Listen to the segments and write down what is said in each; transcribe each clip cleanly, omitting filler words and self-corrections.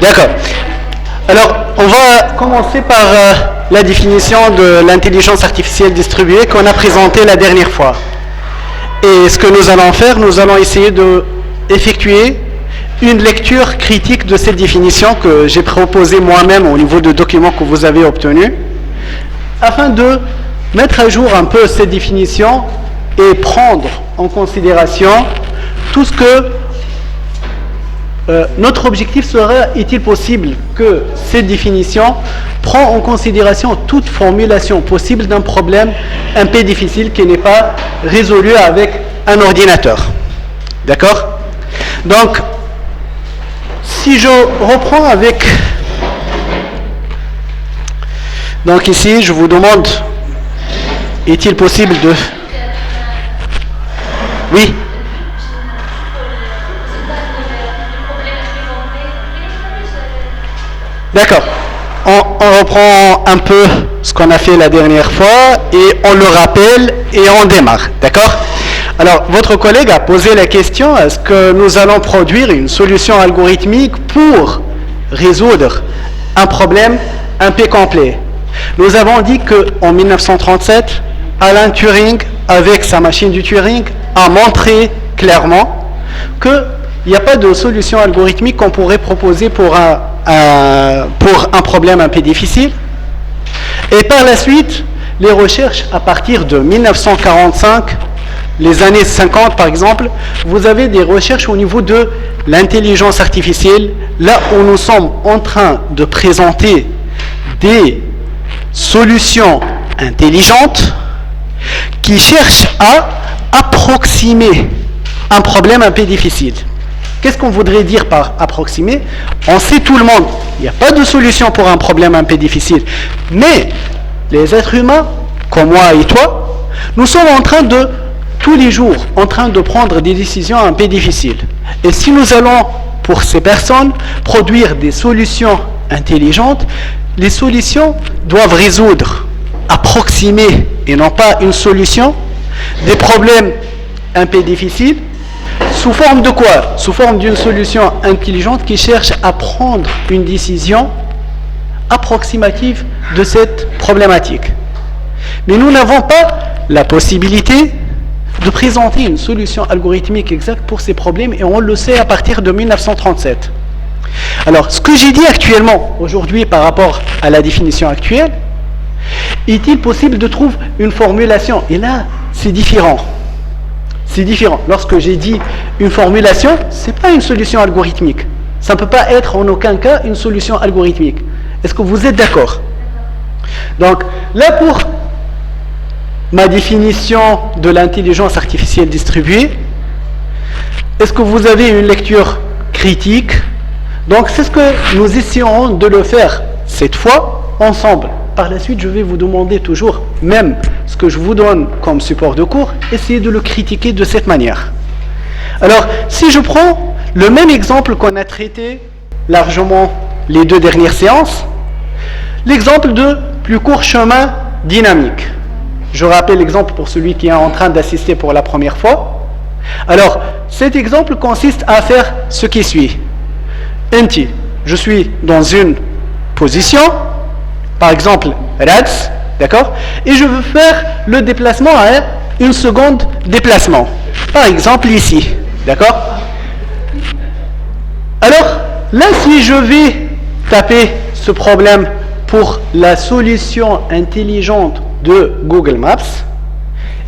D'accord. Alors, on va commencer par la définition de l'intelligence artificielle distribuée qu'on a présentée la dernière fois. Et ce que nous allons faire, nous allons essayer d'effectuer une lecture critique de cette définition que j'ai proposée moi-même au niveau du document que vous avez obtenu, afin de mettre à jour un peu cette définition et prendre en considération tout ce que notre objectif sera, est-il possible que cette définition prend en considération toute formulation possible d'un problème un peu difficile qui n'est pas résolu avec un ordinateur. D'accord? Donc, si je reprends avec... Donc ici, je vous demande, est-il possible de... Oui? D'accord. On reprend un peu ce qu'on a fait la dernière fois et on le rappelle et on démarre. D'accord? Alors, votre collègue a posé la question, est-ce que nous allons produire une solution algorithmique pour résoudre un problème un peu complet? Nous avons dit qu'en 1937, Alan Turing, avec sa machine du Turing, a montré clairement qu'il n'y a pas de solution algorithmique qu'on pourrait proposer pour un problème un peu difficile. Et par la suite, les recherches à partir de 1945, les années 50 par exemple, vous avez des recherches au niveau de l'intelligence artificielle, là où nous sommes en train de présenter des solutions intelligentes qui cherchent à approximer un problème un peu difficile. Qu'est-ce qu'on voudrait dire par approximer? On sait tout le monde, il n'y a pas de solution pour un problème un peu difficile. Mais les êtres humains, comme moi et toi, nous sommes en train de, tous les jours, en train de prendre des décisions un peu difficiles. Et si nous allons, pour ces personnes, produire des solutions intelligentes, les solutions doivent résoudre, approximer, et non pas une solution, des problèmes un peu difficiles. Sous forme de quoi? Sous forme d'une solution intelligente qui cherche à prendre une décision approximative de cette problématique. Mais nous n'avons pas la possibilité de présenter une solution algorithmique exacte pour ces problèmes et on le sait à partir de 1937. Alors, ce que j'ai dit actuellement, aujourd'hui, par rapport à la définition actuelle, est-il possible de trouver une formulation? Et là, c'est différent. C'est différent. Lorsque j'ai dit une formulation, ce n'est pas une solution algorithmique. Ça ne peut pas être en aucun cas une solution algorithmique. Est-ce que vous êtes d'accord? Donc, là pour ma définition de l'intelligence artificielle distribuée, est-ce que vous avez une lecture critique? Donc, c'est ce que nous essayerons de le faire cette fois ensemble. Par la suite, je vais vous demander toujours, même ce que je vous donne comme support de cours, essayez de le critiquer de cette manière. Alors, si je prends le même exemple qu'on a traité largement les deux dernières séances, l'exemple de plus court chemin dynamique. Je rappelle l'exemple pour celui qui est en train d'assister pour la première fois. Alors, cet exemple consiste à faire ce qui suit. Inti, je suis dans une position, par exemple, RADS, d'accord? Et je veux faire le déplacement à une seconde déplacement. Par exemple, ici, d'accord? Alors, là, si je vais taper ce problème pour la solution intelligente de Google Maps,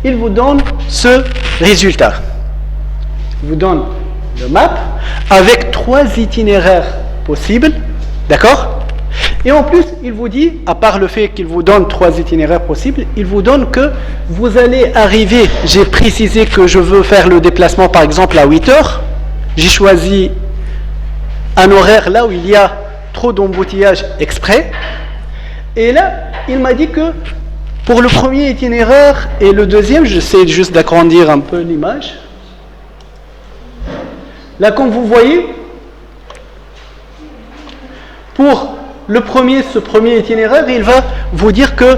il vous donne ce résultat. Il vous donne le map avec 3 itinéraires possibles, d'accord? Et en plus, il vous dit, à part le fait qu'il vous donne 3 itinéraires possibles, il vous donne que vous allez arriver, j'ai précisé que je veux faire le déplacement par exemple à 8 heures, j'ai choisi un horaire là où il y a trop d'embouteillage exprès, et là, il m'a dit que pour le premier itinéraire et le deuxième, j'essaie juste d'agrandir un peu l'image, là comme vous voyez, pour ce premier itinéraire, il va vous dire que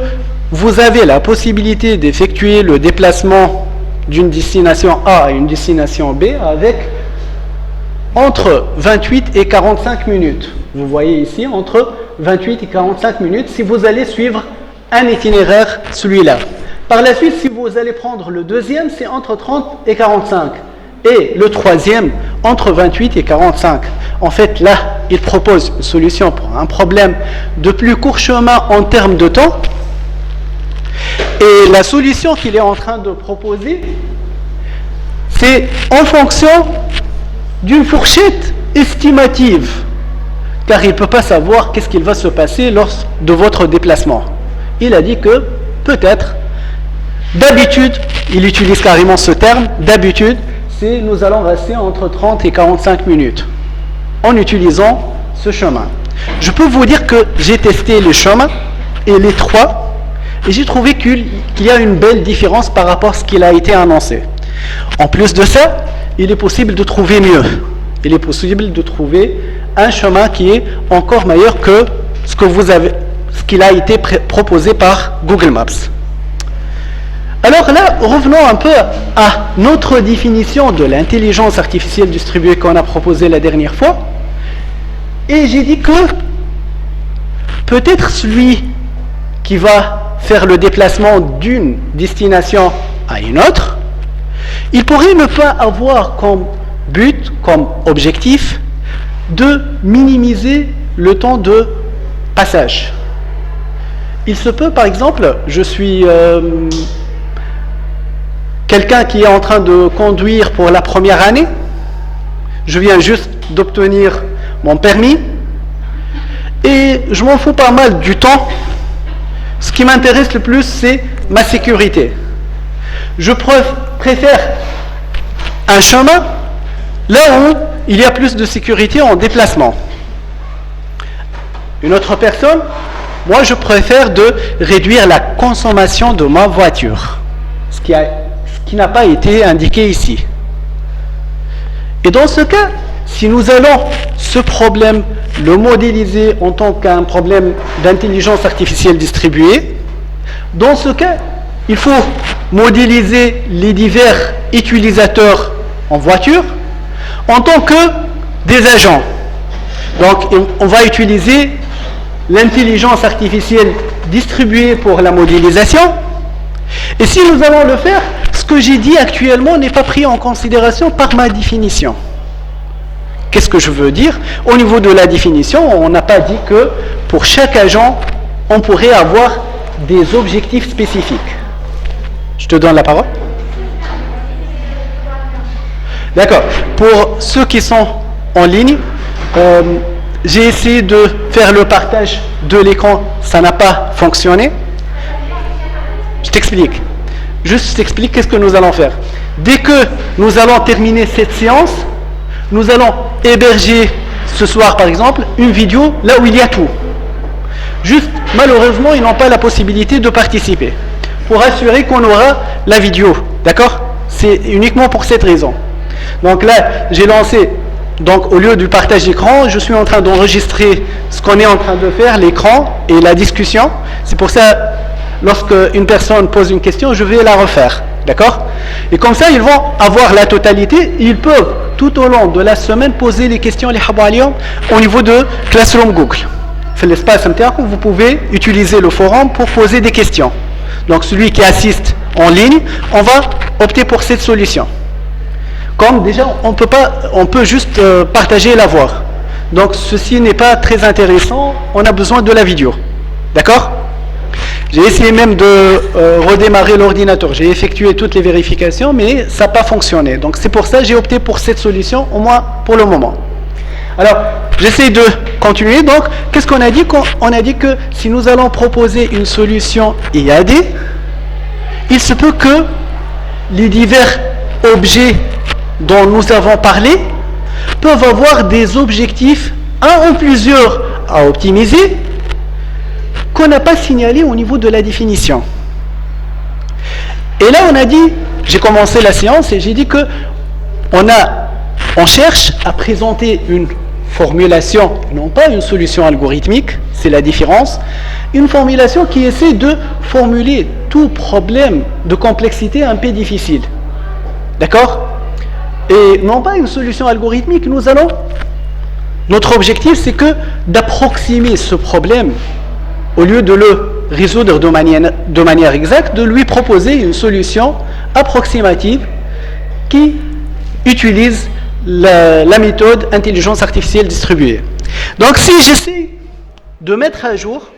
vous avez la possibilité d'effectuer le déplacement d'une destination A à une destination B avec entre 28 et 45 minutes. Vous voyez ici, entre 28 et 45 minutes, si vous allez suivre un itinéraire, celui-là. Par la suite, si vous allez prendre le deuxième, c'est entre 30 et 45. Et le troisième, entre 28 et 45. En fait, là, il propose une solution pour un problème de plus court chemin en termes de temps. Et la solution qu'il est en train de proposer, c'est en fonction d'une fourchette estimative. Car il ne peut pas savoir qu'est-ce qu'il va se passer lors de votre déplacement. Il a dit que peut-être, d'habitude, il utilise carrément ce terme, d'habitude, c'est nous allons rester entre 30 et 45 minutes en utilisant ce chemin. Je peux vous dire que j'ai testé le chemin et les trois et j'ai trouvé qu'il y a une belle différence par rapport à ce qu'il a été annoncé. En plus de ça, il est possible de trouver mieux. Il est possible de trouver un chemin qui est encore meilleur que ce qu'il a été proposé par Google Maps. Alors là, revenons un peu à notre définition de l'intelligence artificielle distribuée qu'on a proposée la dernière fois. Et j'ai dit que peut-être celui qui va faire le déplacement d'une destination à une autre, il pourrait ne pas avoir comme but, comme objectif, de minimiser le temps de passage. Il se peut, par exemple, je suis quelqu'un qui est en train de conduire pour la première année, je viens juste d'obtenir mon permis, et je m'en fous pas mal du temps. Ce qui m'intéresse le plus, c'est ma sécurité. Je préfère un chemin là où il y a plus de sécurité en déplacement. Une autre personne, moi je préfère de réduire la consommation de ma voiture, ce qui n'a pas été indiqué ici. Et dans ce cas, si nous allons ce problème le modéliser en tant qu'un problème d'intelligence artificielle distribuée, dans ce cas, il faut modéliser les divers utilisateurs en voiture en tant que des agents. Donc, on va utiliser l'intelligence artificielle distribuée pour la modélisation. Et si nous allons le faire, ce que j'ai dit actuellement n'est pas pris en considération par ma définition. Qu'est-ce que je veux dire? Au niveau de la définition, on n'a pas dit que pour chaque agent, on pourrait avoir des objectifs spécifiques. Je te donne la parole. D'accord. Pour ceux qui sont en ligne, j'ai essayé de faire le partage de l'écran, ça n'a pas fonctionné. Je t'explique. Juste je t'explique qu'est-ce que nous allons faire. Dès que nous allons terminer cette séance, nous allons héberger ce soir par exemple une vidéo là où il y a tout. Juste, malheureusement, ils n'ont pas la possibilité de participer. Pour assurer qu'on aura la vidéo. D'accord? C'est uniquement pour cette raison. Donc là, j'ai lancé, donc au lieu du partage d'écran, je suis en train d'enregistrer ce qu'on est en train de faire, l'écran et la discussion. C'est pour ça, lorsque une personne pose une question, je vais la refaire. D'accord? Et comme ça, ils vont avoir la totalité. Ils peuvent, tout au long de la semaine, poser les questions au niveau de Classroom Google. Fait l'espace MTA, vous pouvez utiliser le forum pour poser des questions. Donc celui qui assiste en ligne, on va opter pour cette solution. Comme déjà, on peut juste partager et la voir. Donc ceci n'est pas très intéressant, on a besoin de la vidéo. D'accord? J'ai essayé même de redémarrer l'ordinateur. J'ai effectué toutes les vérifications, mais ça n'a pas fonctionné. Donc c'est pour ça que j'ai opté pour cette solution, au moins pour le moment. Alors, j'essaie de continuer. Donc, qu'est-ce qu'on a dit? On a dit que si nous allons proposer une solution IAD, il se peut que les divers objets dont nous avons parlé peuvent avoir des objectifs, un ou plusieurs, à optimiser, qu'on n'a pas signalé au niveau de la définition. Et là, on a dit, j'ai commencé la séance et j'ai dit que on cherche à présenter une formulation, non pas une solution algorithmique, c'est la différence, une formulation qui essaie de formuler tout problème de complexité un peu difficile. D'accord? Et non pas une solution algorithmique, nous allons Notre objectif, c'est que d'approximer ce problème, au lieu de le résoudre de manière exacte, de lui proposer une solution approximative qui utilise la méthode intelligence artificielle distribuée. Donc si j'essaie de mettre à jour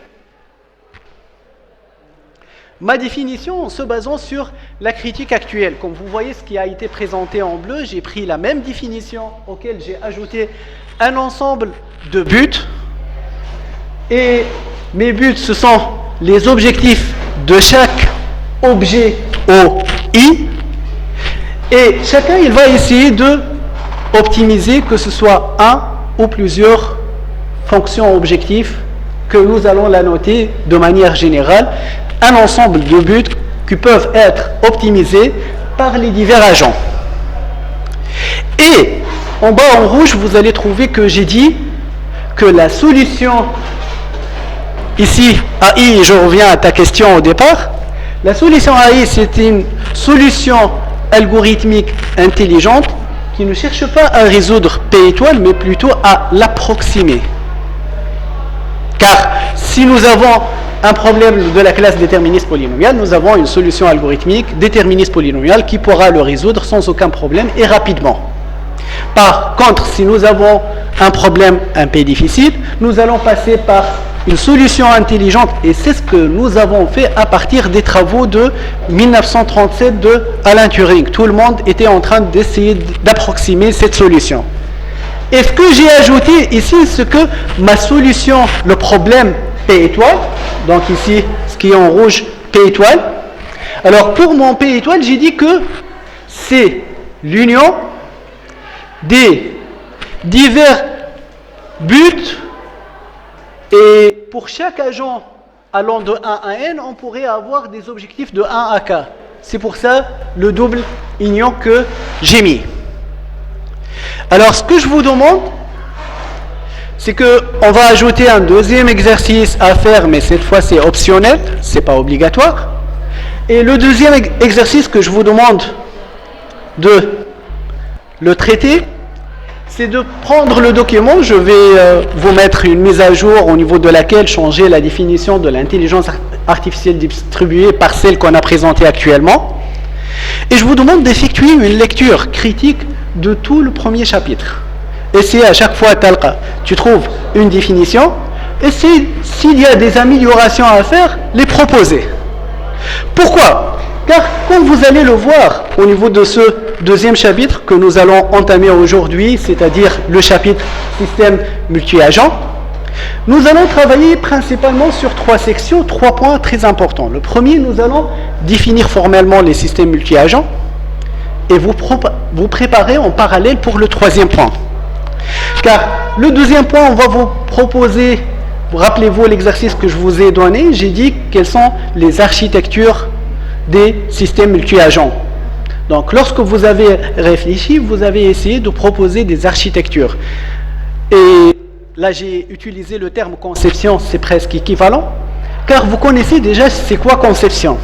ma définition en se basant sur la critique actuelle, comme vous voyez ce qui a été présenté en bleu, j'ai pris la même définition auquel j'ai ajouté un ensemble de buts, et mes buts ce sont les objectifs de chaque objet OI, et chacun il va essayer de optimiser que ce soit un ou plusieurs fonctions objectifs que nous allons la noter de manière générale, un ensemble de buts qui peuvent être optimisés par les divers agents. Et en bas en rouge, vous allez trouver que j'ai dit que la solution, ici, AI, je reviens à ta question au départ, la solution AI, c'est une solution algorithmique intelligente qui ne cherche pas à résoudre P étoile, mais plutôt à l'approximer. Car si nous avons un problème de la classe déterministe polynomiale, nous avons une solution algorithmique déterministe polynomiale qui pourra le résoudre sans aucun problème et rapidement. Par contre, si nous avons un problème un peu difficile, nous allons passer par une solution intelligente, et c'est ce que nous avons fait à partir des travaux de 1937 de Alan Turing. Tout le monde était en train d'essayer d'approximer cette solution. Et ce que j'ai ajouté ici, c'est que ma solution, le problème P étoile, donc ici, ce qui est en rouge, P étoile. Alors, pour mon P étoile, j'ai dit que c'est l'union des divers buts, et pour chaque agent allant de 1 à n, on pourrait avoir des objectifs de 1 à k. C'est pour ça le double union que j'ai mis. Alors, ce que je vous demande, c'est qu'on va ajouter un deuxième exercice à faire, mais cette fois c'est optionnel, c'est pas obligatoire. Et le deuxième exercice que je vous demande de le traiter, c'est de prendre le document. Je vais vous mettre une mise à jour au niveau de laquelle changer la définition de l'intelligence artificielle distribuée par celle qu'on a présentée actuellement. Et je vous demande d'effectuer une lecture critique de tout le premier chapitre. Essayez à chaque fois, tu trouves une définition, et s'il y a des améliorations à faire, les proposer. Pourquoi ? Car comme vous allez le voir au niveau de ce deuxième chapitre que nous allons entamer aujourd'hui, c'est-à-dire le chapitre système multi-agent, nous allons travailler principalement sur 3 sections, 3 points très importants. Le premier, nous allons définir formellement les systèmes multi-agents et vous préparer en parallèle pour le troisième point. Car le deuxième point, on va vous proposer, rappelez-vous l'exercice que je vous ai donné, j'ai dit quelles sont les architectures des systèmes multi-agents. Donc lorsque vous avez réfléchi, vous avez essayé de proposer des architectures. Et là j'ai utilisé le terme conception, c'est presque équivalent, car vous connaissez déjà c'est quoi conception.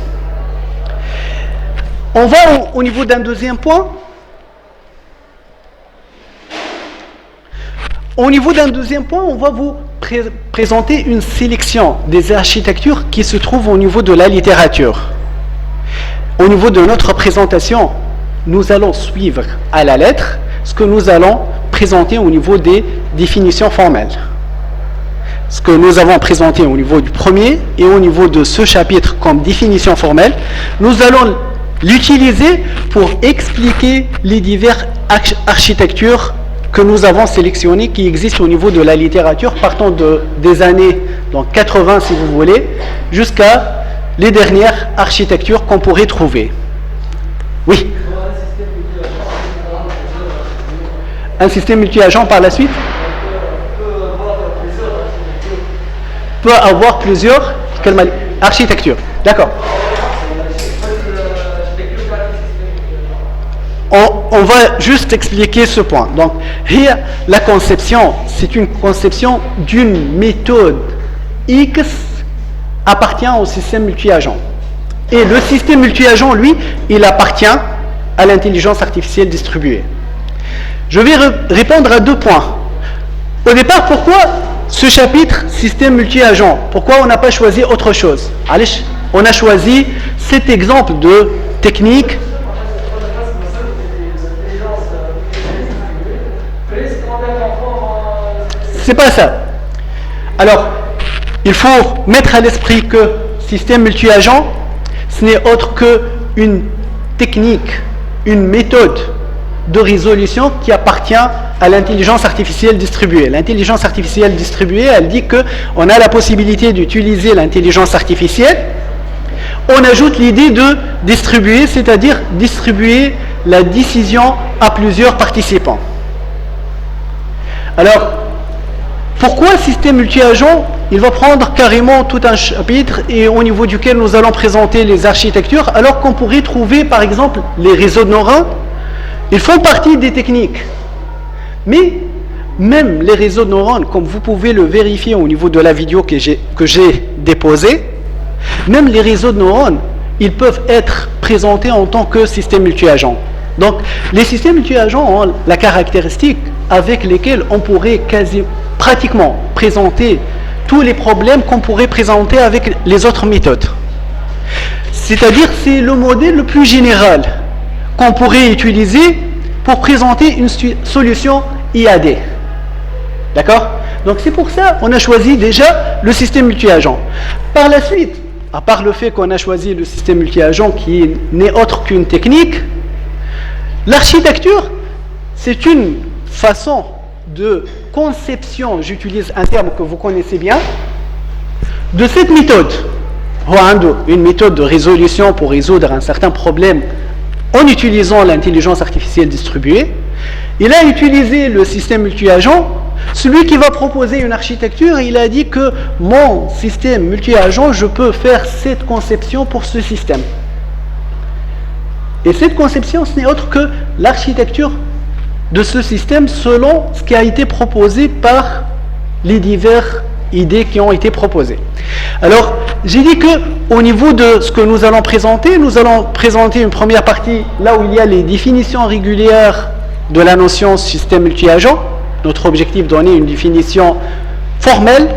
On va au niveau d'un deuxième point. Au niveau d'un deuxième point, on va vous présenter une sélection des architectures qui se trouvent au niveau de la littérature. Au niveau de notre présentation, nous allons suivre à la lettre ce que nous allons présenter au niveau des définitions formelles. Ce que nous avons présenté au niveau du premier et au niveau de ce chapitre comme définition formelle, nous allons l'utiliser pour expliquer les diverses architectures que nous avons sélectionnées qui existent au niveau de la littérature, partant des années donc 80 si vous voulez, jusqu'à les dernières architectures qu'on pourrait trouver. Oui. Un système multi-agent par la suite peut avoir plusieurs architectures. D'accord. On va juste expliquer ce point. Donc, la conception, c'est une conception d'une méthode X appartient au système multi-agent. Et le système multi-agent, lui, il appartient à l'intelligence artificielle distribuée. Je vais répondre à 2 points. Au départ, pourquoi ce chapitre système multi-agent? Pourquoi on n'a pas choisi autre chose? Allez, on a choisi cet exemple de technique. C'est pas ça. Alors, il faut mettre à l'esprit que système multi-agent, ce n'est autre qu'une technique, une méthode de résolution qui appartient à l'intelligence artificielle distribuée. L'intelligence artificielle distribuée, elle dit qu'on a la possibilité d'utiliser l'intelligence artificielle. On ajoute l'idée de distribuer, c'est-à-dire distribuer la décision à plusieurs participants. Alors, pourquoi système multi-agent? Il va prendre carrément tout un chapitre et au niveau duquel nous allons présenter les architectures, alors qu'on pourrait trouver par exemple les réseaux de neurones. Ils font partie des techniques. Mais même les réseaux de neurones, comme vous pouvez le vérifier au niveau de la vidéo que j'ai déposée, même les réseaux de neurones, ils peuvent être présentés en tant que système multi-agent. Donc, les systèmes multi-agents ont la caractéristique avec lesquelles on pourrait pratiquement présenter tous les problèmes qu'on pourrait présenter avec les autres méthodes. C'est-à-dire, c'est le modèle le plus général qu'on pourrait utiliser pour présenter une solution IAD. D'accord? Donc c'est pour ça qu'on a choisi déjà le système multi-agent. Par la suite, à part le fait qu'on a choisi le système multi-agent qui n'est autre qu'une technique, l'architecture, c'est une façon de conception, j'utilise un terme que vous connaissez bien, de cette méthode. Une méthode de résolution pour résoudre un certain problème en utilisant l'intelligence artificielle distribuée. Il a utilisé le système multi-agent. Celui qui va proposer une architecture, il a dit que mon système multi-agent, je peux faire cette conception pour ce système. Et cette conception, ce n'est autre que l'architecture de ce système selon ce qui a été proposé par les diverses idées qui ont été proposées. Alors, j'ai dit que au niveau de ce que nous allons présenter une première partie là où il y a les définitions régulières de la notion système multi-agent. Notre objectif, donner une définition formelle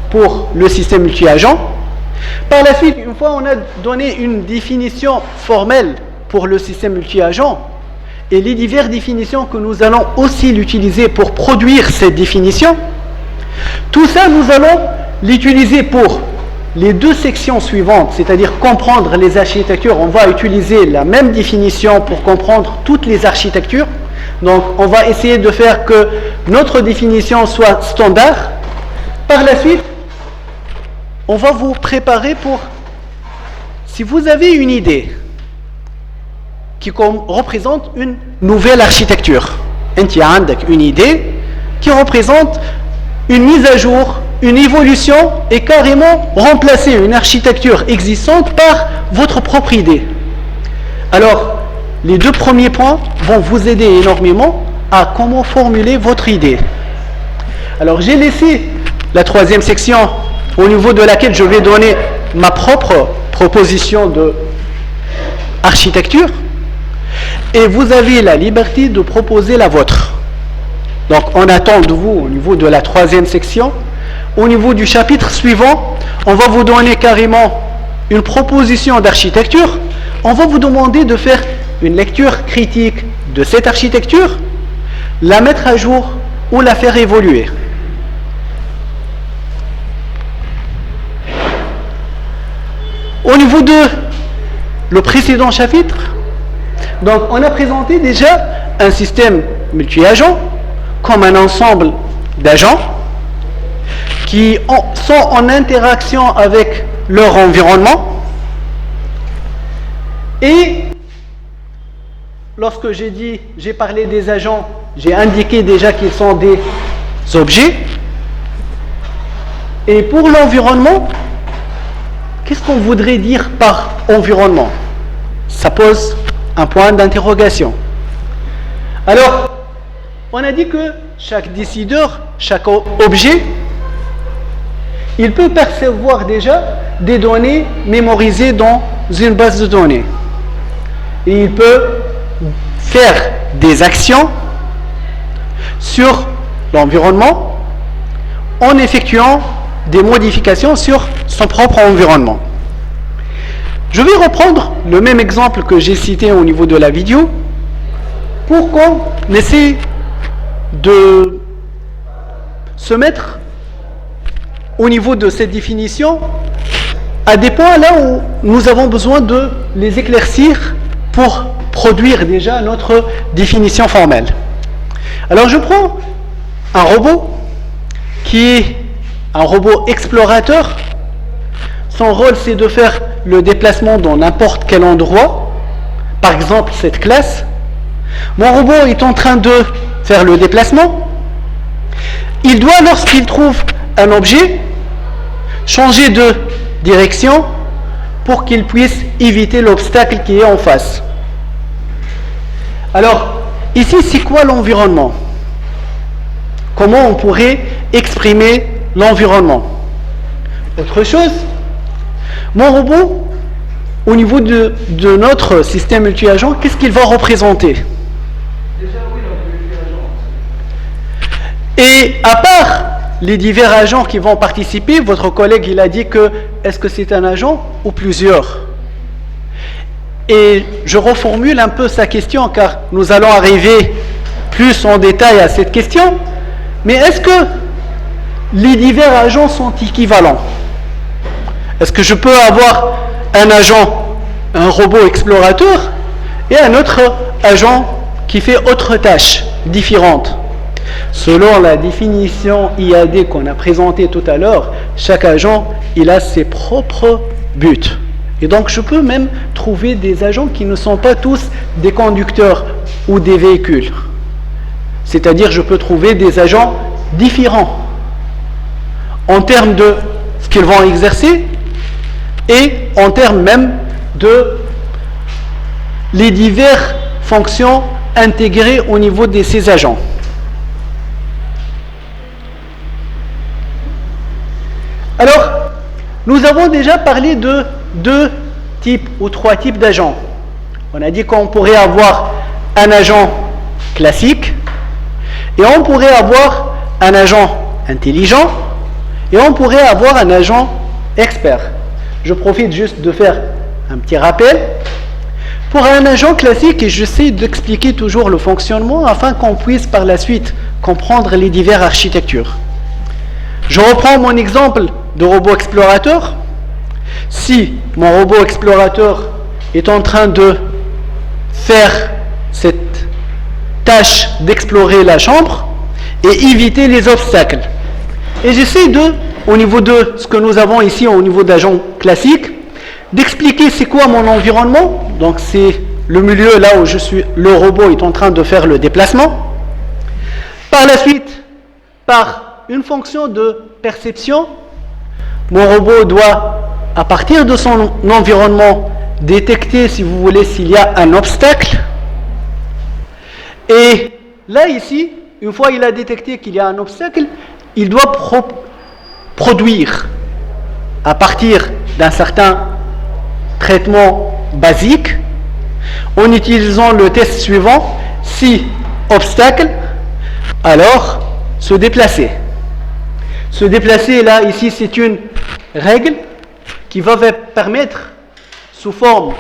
pour le système multi-agent. Par la suite, une fois on a donné une définition formelle pour le système multi-agent et les diverses définitions que nous allons aussi l'utiliser pour produire cette définition, tout ça, nous allons l'utiliser pour les deux sections suivantes, c'est-à-dire comprendre les architectures. On va utiliser la même définition pour comprendre toutes les architectures. Donc, on va essayer de faire que notre définition soit standard. Par la suite, on va vous préparer pour, si vous avez une idée qui représente une nouvelle architecture, une idée qui représente une mise à jour, une évolution et carrément remplacer une architecture existante par votre propre idée. Alors, les deux premiers points vont vous aider énormément à comment formuler votre idée. Alors, j'ai laissé la troisième section au niveau de laquelle je vais donner ma propre proposition de architecture et vous avez la liberté de proposer la vôtre. Donc, on attend de vous au niveau de la troisième section. Au niveau du chapitre suivant, on va vous donner carrément une proposition d'architecture. On va vous demander de faire une lecture critique de cette architecture, la mettre à jour ou la faire évoluer. Au niveau de le précédent chapitre, donc on a présenté déjà un système multi-agent comme un ensemble d'agents qui sont en interaction avec leur environnement. Et lorsque j'ai parlé des agents, j'ai indiqué déjà qu'ils sont des objets. Et pour l'environnement, qu'est-ce qu'on voudrait dire par environnement? Ça pose un point d'interrogation. Alors, on a dit que chaque décideur, chaque objet, il peut percevoir déjà des données mémorisées dans une base de données. Et il peut faire des actions sur l'environnement en effectuant des modifications sur son propre environnement. Je vais reprendre le même exemple que j'ai cité au niveau de la vidéo pour qu'on essaie de se mettre au niveau de cette définition à des points là où nous avons besoin de les éclaircir pour produire déjà notre définition formelle. Alors je prends un robot qui est un robot explorateur. Son rôle, c'est de faire le déplacement dans n'importe quel endroit. Par exemple, cette classe. Mon robot est en train de faire le déplacement. Il doit, lorsqu'il trouve un objet, changer de direction pour qu'il puisse éviter l'obstacle qui est en face. Alors, ici, c'est quoi l'environnement? Comment on pourrait exprimer l'environnement? Autre chose, mon robot, au niveau de notre système multi-agent, qu'est-ce qu'il va représenter? Et à part les divers agents qui vont participer, votre collègue il a dit que est-ce que c'est un agent ou plusieurs? Et je reformule un peu sa question car nous allons arriver plus en détail à cette question. Mais est-ce que les divers agents sont équivalents? Est-ce que je peux avoir un agent, un robot explorateur, et un autre agent qui fait autre tâche différente? Selon la définition IAD qu'on a présentée tout à l'heure, chaque agent, il a ses propres buts. Et donc, je peux même trouver des agents qui ne sont pas tous des conducteurs ou des véhicules. C'est-à-dire, je peux trouver des agents différents en termes de ce qu'ils vont exercer et en termes même de les diverses fonctions intégrées au niveau de ces agents. Alors, nous avons déjà parlé de 2 types ou 3 types d'agents. On a dit qu'on pourrait avoir un agent classique et on pourrait avoir un agent intelligent et on pourrait avoir un agent expert. Je profite juste de faire un petit rappel. Pour un agent classique, et j'essaie d'expliquer toujours le fonctionnement afin qu'on puisse par la suite comprendre les diverses architectures. Je reprends mon exemple de robot explorateur. Si mon robot explorateur est en train de faire cette tâche d'explorer la chambre et éviter les obstacles, et j'essaie de, au niveau de ce que nous avons ici au niveau d'agent classique, d'expliquer c'est quoi mon environnement. Donc c'est le milieu là où le robot est en train de faire le déplacement. Par la suite, par une fonction de perception, mon robot doit, à partir de son environnement, détecter, si vous voulez, s'il y a un obstacle. Et là, ici, une fois qu'il a détecté qu'il y a un obstacle, il doit produire, à partir d'un certain traitement basique, en utilisant le test suivant, si obstacle, alors se déplacer. Se déplacer, là, ici, c'est une règle qui va permettre, sous forme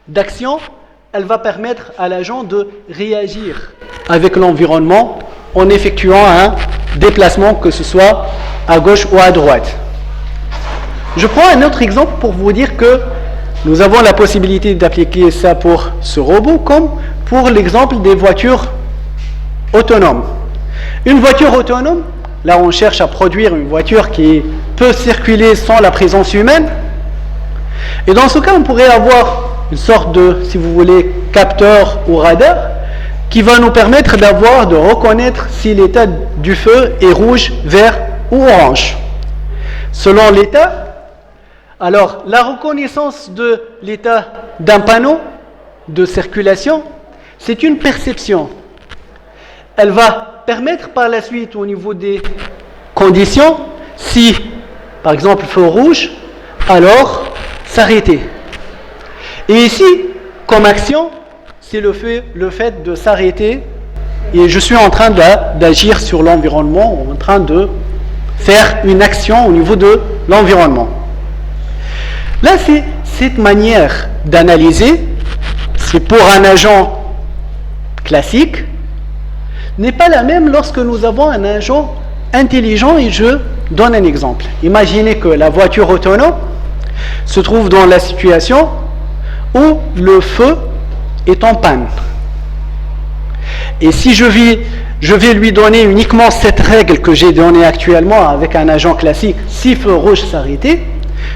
d'action, elle va permettre à l'agent de réagir avec l'environnement en effectuant un déplacement, que ce soit à gauche ou à droite. Je prends un autre exemple pour vous dire que nous avons la possibilité d'appliquer ça pour ce robot comme pour l'exemple des voitures autonomes. Une voiture autonome, là on cherche à produire une voiture qui peut circuler sans la présence humaine. Et dans ce cas, on pourrait avoir une sorte de, si vous voulez, capteur ou radar qui va nous permettre de reconnaître si l'état du feu est rouge, vert ou orange. Selon l'état, alors la reconnaissance de l'état d'un panneau de circulation, c'est une perception. Elle va permettre par la suite au niveau des conditions, si par exemple feu rouge, alors s'arrêter. Et ici, comme action, c'est le fait de s'arrêter et je suis en train d'agir sur l'environnement, en train de faire une action au niveau de l'environnement. Là, c'est cette manière d'analyser, c'est pour un agent classique, n'est pas la même lorsque nous avons un agent intelligent, et je donne un exemple. Imaginez que la voiture autonome se trouve dans la situation où le feu est en panne. Et si je vais lui donner uniquement cette règle que j'ai donnée actuellement avec un agent classique, si feu rouge s'arrêter,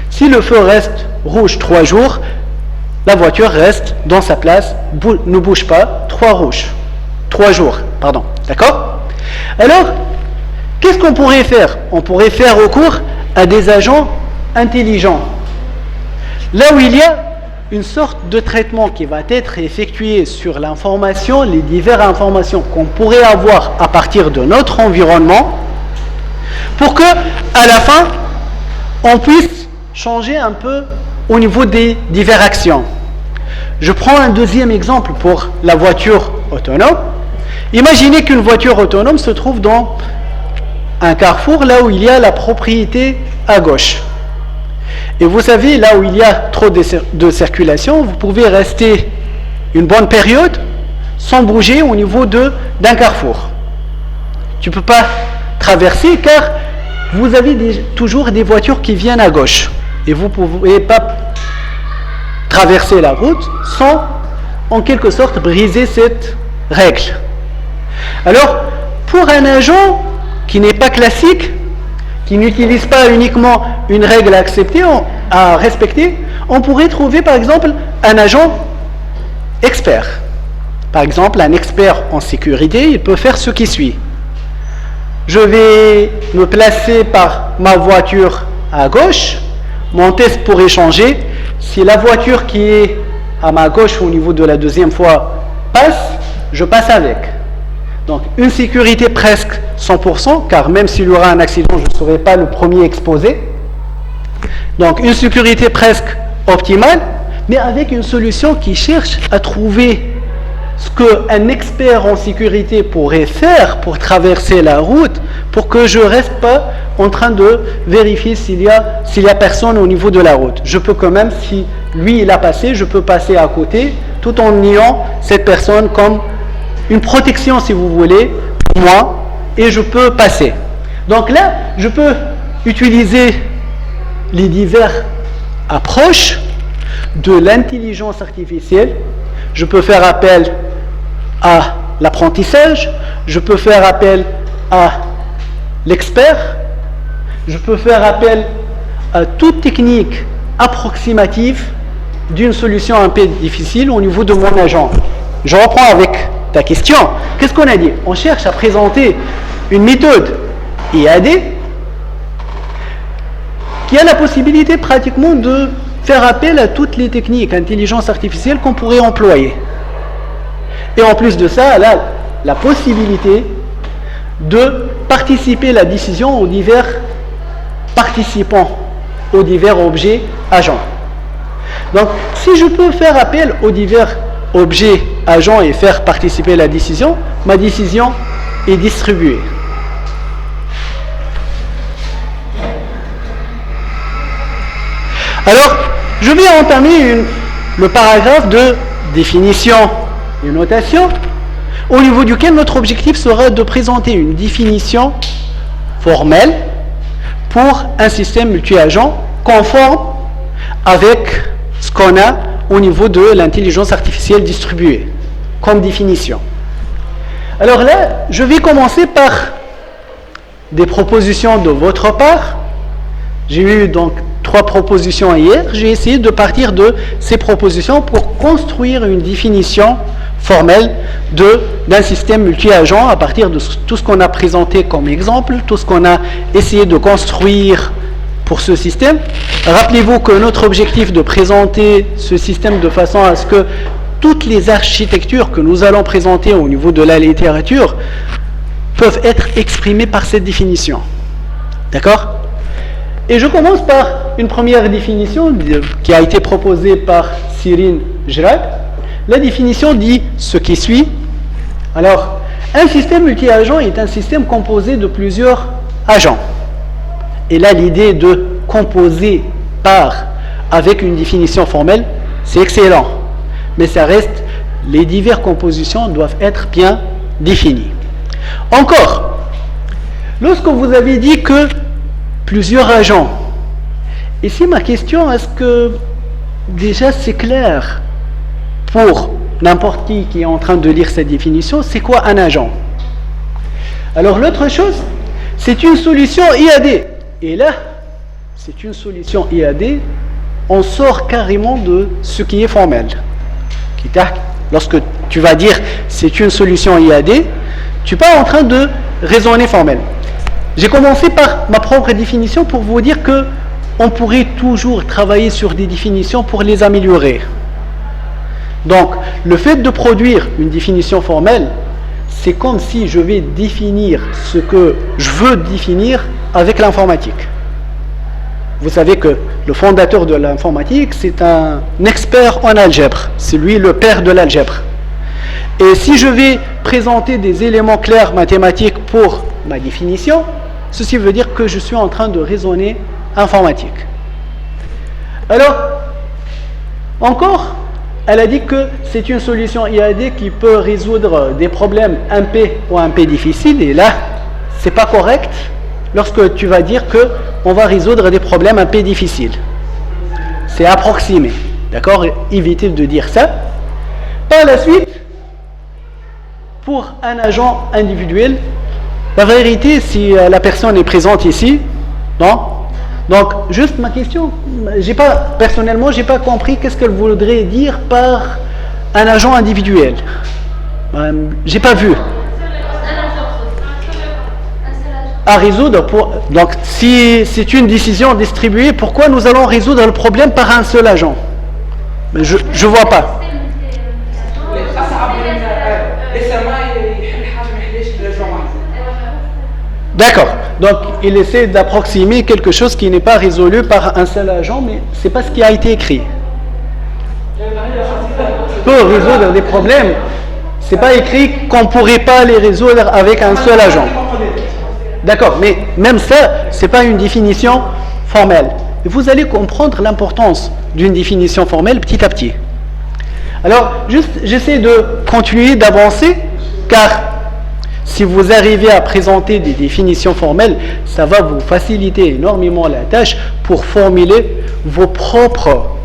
si le feu reste rouge 3 jours, la voiture reste dans sa place, ne bouge pas, 3 jours, pardon, d'accord? Alors, qu'est-ce qu'on pourrait faire? On pourrait faire recours à des agents intelligents. Là où il y a une sorte de traitement qui va être effectué sur l'information, les diverses informations qu'on pourrait avoir à partir de notre environnement, pour que, à la fin, on puisse changer un peu au niveau des diverses actions. Je prends un deuxième exemple pour la voiture autonome. Imaginez qu'une voiture autonome se trouve dans un carrefour, là où il y a la propriété à gauche. Et vous savez, là où il y a trop de circulation, vous pouvez rester une bonne période sans bouger au niveau d'un carrefour. Tu ne peux pas traverser car vous avez toujours des voitures qui viennent à gauche. Et vous ne pouvez pas traverser la route sans, en quelque sorte, briser cette règle. Alors, pour un agent qui n'est pas classique, qui n'utilise pas uniquement une règle à accepter, à respecter, on pourrait trouver par exemple un agent expert. Par exemple, un expert en sécurité, il peut faire ce qui suit. Je vais me placer par ma voiture à gauche, mon test pourrait changer. Si la voiture qui est à ma gauche au niveau de la deuxième fois passe, je passe avec. Donc une sécurité presque 100%, car même s'il y aura un accident, je ne serai pas le premier exposé. Donc une sécurité presque optimale, mais avec une solution qui cherche à trouver ce qu'un expert en sécurité pourrait faire pour traverser la route, pour que je ne reste pas en train de vérifier s'il y a personne au niveau de la route. Je peux quand même, si lui il a passé, je peux passer à côté, tout en niant cette personne comme une protection, si vous voulez, pour moi, et je peux passer. Donc là, je peux utiliser les diverses approches de l'intelligence artificielle. Je peux faire appel à l'apprentissage, je peux faire appel à l'expert, je peux faire appel à toute technique approximative d'une solution un peu difficile au niveau de mon agent. Je reprends avec ta question. Qu'est-ce qu'on a dit? On cherche à présenter une méthode IAD qui a la possibilité pratiquement de faire appel à toutes les techniques d'intelligence artificielle qu'on pourrait employer. Et en plus de ça, elle a la possibilité de participer à la décision aux divers participants, aux divers objets agents. Donc, si je peux faire appel aux divers objets agents et faire participer à la décision, ma décision est distribuée. Alors, je vais entamer le paragraphe de définition et notation, au niveau duquel notre objectif sera de présenter une définition formelle pour un système multi-agent conforme avec ce qu'on a au niveau de l'intelligence artificielle distribuée comme définition. Alors là, je vais commencer par des propositions de votre part. J'ai eu donc 3 propositions hier. J'ai essayé de partir de ces propositions pour construire une définition formelle d'un système multi-agent à partir de tout ce qu'on a présenté comme exemple, tout ce qu'on a essayé de construire pour ce système. Rappelez-vous que notre objectif de présenter ce système de façon à ce que toutes les architectures que nous allons présenter au niveau de la littérature peuvent être exprimées par cette définition. D'accord ? Et je commence par une première définition qui a été proposée par Cyril Girac. La définition dit ce qui suit. Alors, un système multi-agent est un système composé de plusieurs agents. Et là, l'idée de composer par avec une définition formelle, c'est excellent. Mais ça reste, les diverses compositions doivent être bien définies. Encore, lorsque vous avez dit que plusieurs agents, ici ma question, est-ce que déjà c'est clair pour n'importe qui est en train de lire cette définition, c'est quoi un agent? Alors l'autre chose, c'est une solution IAD. Et là, c'est une solution IAD, on sort carrément de ce qui est formel. Lorsque tu vas dire c'est une solution IAD, tu n'es pas en train de raisonner formel. J'ai commencé par ma propre définition pour vous dire que on pourrait toujours travailler sur des définitions pour les améliorer. Donc, le fait de produire une définition formelle, c'est comme si je vais définir ce que je veux définir avec l'informatique. Vous savez que le fondateur de l'informatique, c'est un expert en algèbre. C'est lui le père de l'algèbre. Et si je vais présenter des éléments clairs mathématiques pour ma définition, ceci veut dire que je suis en train de raisonner informatique. Alors, encore, elle a dit que c'est une solution IAD qui peut résoudre des problèmes MP ou MP difficiles. Et là, c'est pas correct lorsque tu vas dire que on va résoudre des problèmes un peu difficiles. C'est approximé. D'accord? Évitez de dire ça. Par la suite, pour un agent individuel, la vérité, si la personne est présente ici, non? Donc, juste ma question, personnellement, j'ai pas compris qu'est-ce qu'elle voudrait dire par un agent individuel. J'ai pas vu. À résoudre donc si c'est une décision distribuée, pourquoi nous allons résoudre le problème par un seul agent? Je vois pas. D'accord. Donc il essaie d'approximer quelque chose qui n'est pas résolu par un seul agent, mais c'est pas ce qui a été écrit. Pour résoudre des problèmes, c'est pas écrit qu'on pourrait pas les résoudre avec un seul agent. D'accord, mais même ça, c'est pas une définition formelle. Et vous allez comprendre l'importance d'une définition formelle petit à petit. Alors, juste, j'essaie de continuer d'avancer, car si vous arrivez à présenter des définitions formelles, ça va vous faciliter énormément la tâche pour formuler vos propres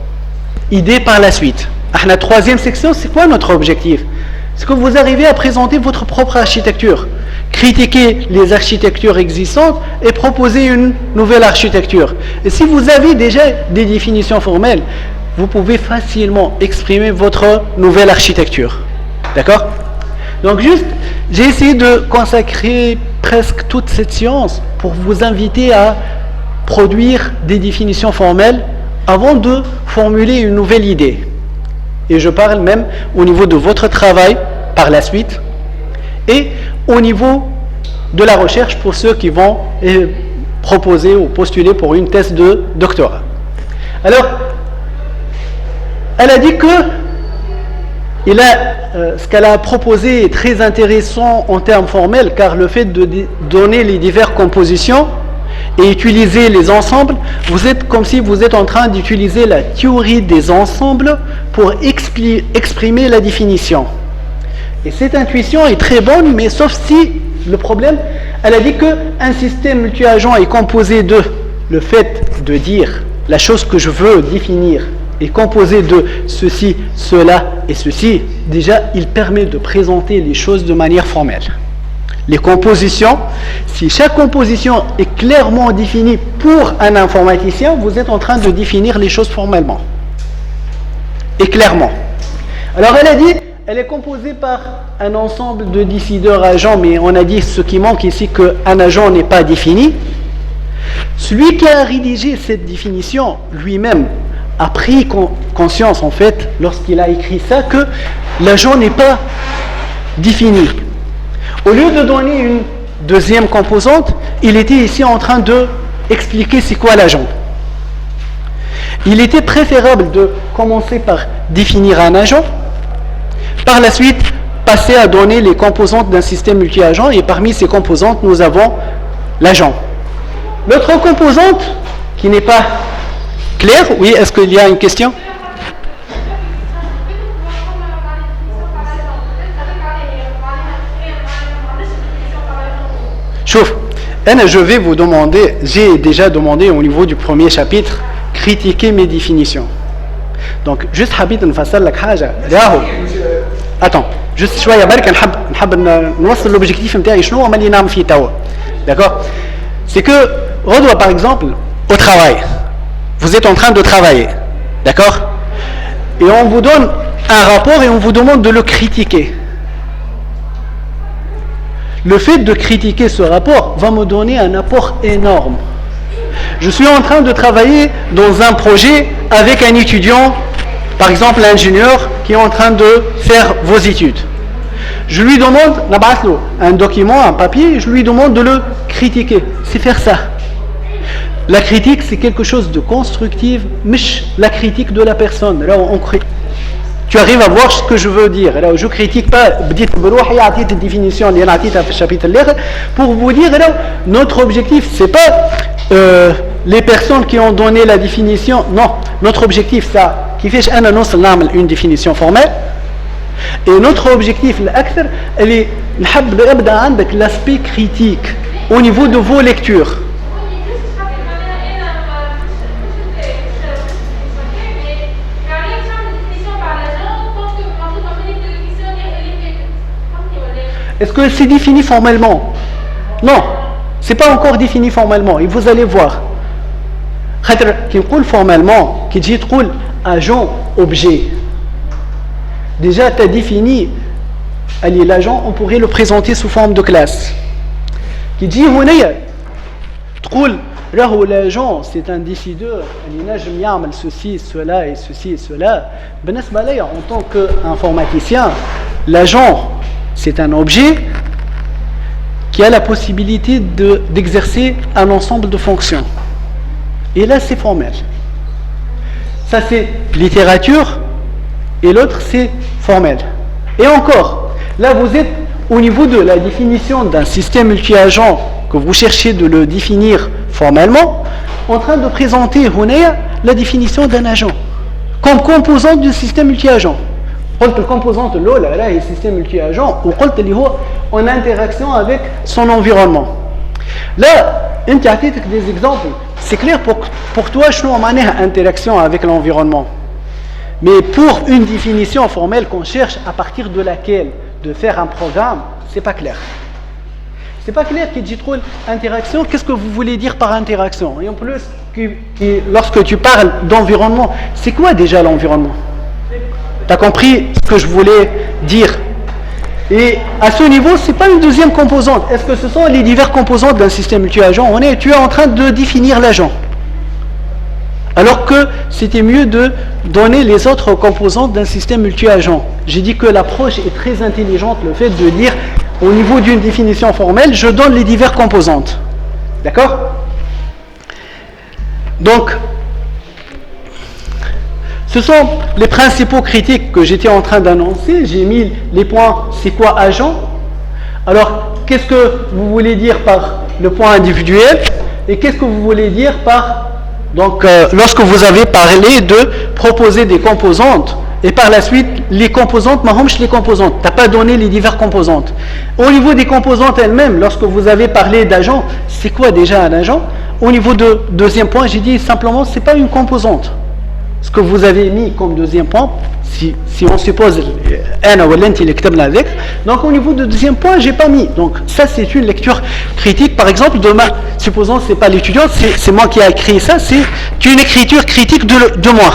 idées par la suite. La troisième section, c'est quoi notre objectif? C'est que vous arrivez à présenter votre propre architecture, critiquer les architectures existantes et proposer une nouvelle architecture. Et si vous avez déjà des définitions formelles, vous pouvez facilement exprimer votre nouvelle architecture. D'accord? Donc juste, j'ai essayé de consacrer presque toute cette séance pour vous inviter à produire des définitions formelles avant de formuler une nouvelle idée. Et je parle même au niveau de votre travail par la suite et au niveau de la recherche pour ceux qui vont proposer ou postuler pour une thèse de doctorat. Alors, elle a dit que ce qu'elle a proposé est très intéressant en termes formels, car le fait de donner les diverses compositions et utiliser les ensembles, vous êtes comme si vous êtes en train d'utiliser la théorie des ensembles pour exprimer la définition. Et cette intuition est très bonne, mais sauf si le problème, elle a dit qu'un système multi-agent est composé de le fait de dire la chose que je veux définir est composé de ceci, cela et ceci. Déjà, il permet de présenter les choses de manière formelle. Les compositions, si chaque composition est clairement définie pour un informaticien, vous êtes en train de définir les choses formellement et clairement. Alors elle a dit, elle est composée par un ensemble de décideurs agents, mais on a dit ce qui manque ici, qu'un agent n'est pas défini. Celui qui a rédigé cette définition lui-même a pris conscience en fait, lorsqu'il a écrit ça, que l'agent n'est pas défini. Au lieu de donner une deuxième composante, il était ici en train de expliquer c'est quoi l'agent. Il était préférable de commencer par définir un agent, par la suite passer à donner les composantes d'un système multi-agent, et parmi ces composantes, nous avons l'agent. L'autre composante qui n'est pas claire, oui, est-ce qu'il y a une question? Chouf, je vais vous demander, j'ai déjà demandé au niveau du premier chapitre, critiquer mes définitions. Donc, juste habite نفسر لك حاجة. Attends, juste شوية برك نحب نوصل l'objectif نتاعي شنو هو اللي نعمل فيه توا. D'accord? C'est que, redouane par exemple, au travail. Vous êtes en train de travailler. D'accord? Et on vous donne un rapport et on vous demande de le critiquer. Le fait de critiquer ce rapport va me donner un apport énorme. Je suis en train de travailler dans un projet avec un étudiant, par exemple l'ingénieur, qui est en train de faire vos études. Je lui demande, un document, un papier, je lui demande de le critiquer. C'est faire ça. La critique, c'est quelque chose de constructif, mais la critique de la personne. Là, tu arrives à voir ce que je veux dire. Alors, je ne critique pas, définition chapitre pour vous dire, alors, notre objectif, ce n'est pas les personnes qui ont donné la définition. Non, notre objectif, ça, qui fait une définition formelle. Et notre objectif, elle est l'aspect critique au niveau de vos lectures. Est-ce que c'est défini formellement? Non, c'est pas encore défini formellement. Et vous allez voir. Qui dit formellement, qui dit agent objet. Déjà, tu as défini l'agent, on pourrait le présenter sous forme de classe. Qui dit l'agent, c'est un décideur, il a ceci, cela et ceci et cela. En tant qu'informaticien, l'agent, c'est un objet qui a la possibilité d'exercer un ensemble de fonctions. Et là, c'est formel. Ça, c'est littérature, et l'autre, c'est formel. Et encore, là, vous êtes au niveau de la définition d'un système multi-agent que vous cherchez de le définir formellement, en train de présenter la définition d'un agent comme composante du système multi-agent. قلت الكومبوزانت الاولى راهي système multi-agent وقلت اللي هو en interaction avec son environnement. Là, انت عطيتك des exemples. C'est clair pour toi شنو معناها interaction avec l'environnement. Mais pour une définition formelle qu'on cherche à partir de laquelle de faire un programme, c'est pas clair. C'est pas clair qu'il dit trop interaction. Qu'est-ce que vous voulez dire par interaction? Et en plus, lorsque tu parles d'environnement, c'est quoi déjà l'environnement? T'as compris ce que je voulais dire? Et à ce niveau, c'est pas une deuxième composante. Est-ce que ce sont les diverses composantes d'un système multi-agent? Tu es en train de définir l'agent. Alors que c'était mieux de donner les autres composantes d'un système multi-agent. J'ai dit que l'approche est très intelligente, le fait de dire au niveau d'une définition formelle, je donne les diverses composantes. D'accord? Donc, ce sont les principaux critiques que j'étais en train d'annoncer. J'ai mis les points, c'est quoi agent? Alors, qu'est-ce que vous voulez dire par le point individuel? Et qu'est-ce que vous voulez dire par... Donc, lorsque vous avez parlé de proposer des composantes, et par la suite, les composantes, les composantes, tu n'as pas donné les diverses composantes. Au niveau des composantes elles-mêmes, lorsque vous avez parlé d'agent, c'est quoi déjà un agent? Au niveau de deuxième point, j'ai dit simplement, ce n'est pas une composante. Ce que vous avez mis comme deuxième point, si on suppose donc au niveau de deuxième point, j'ai pas mis. Donc ça, c'est une lecture critique. Par exemple, supposons que ce n'est pas l'étudiant, c'est moi qui ai écrit ça, c'est une écriture critique de moi,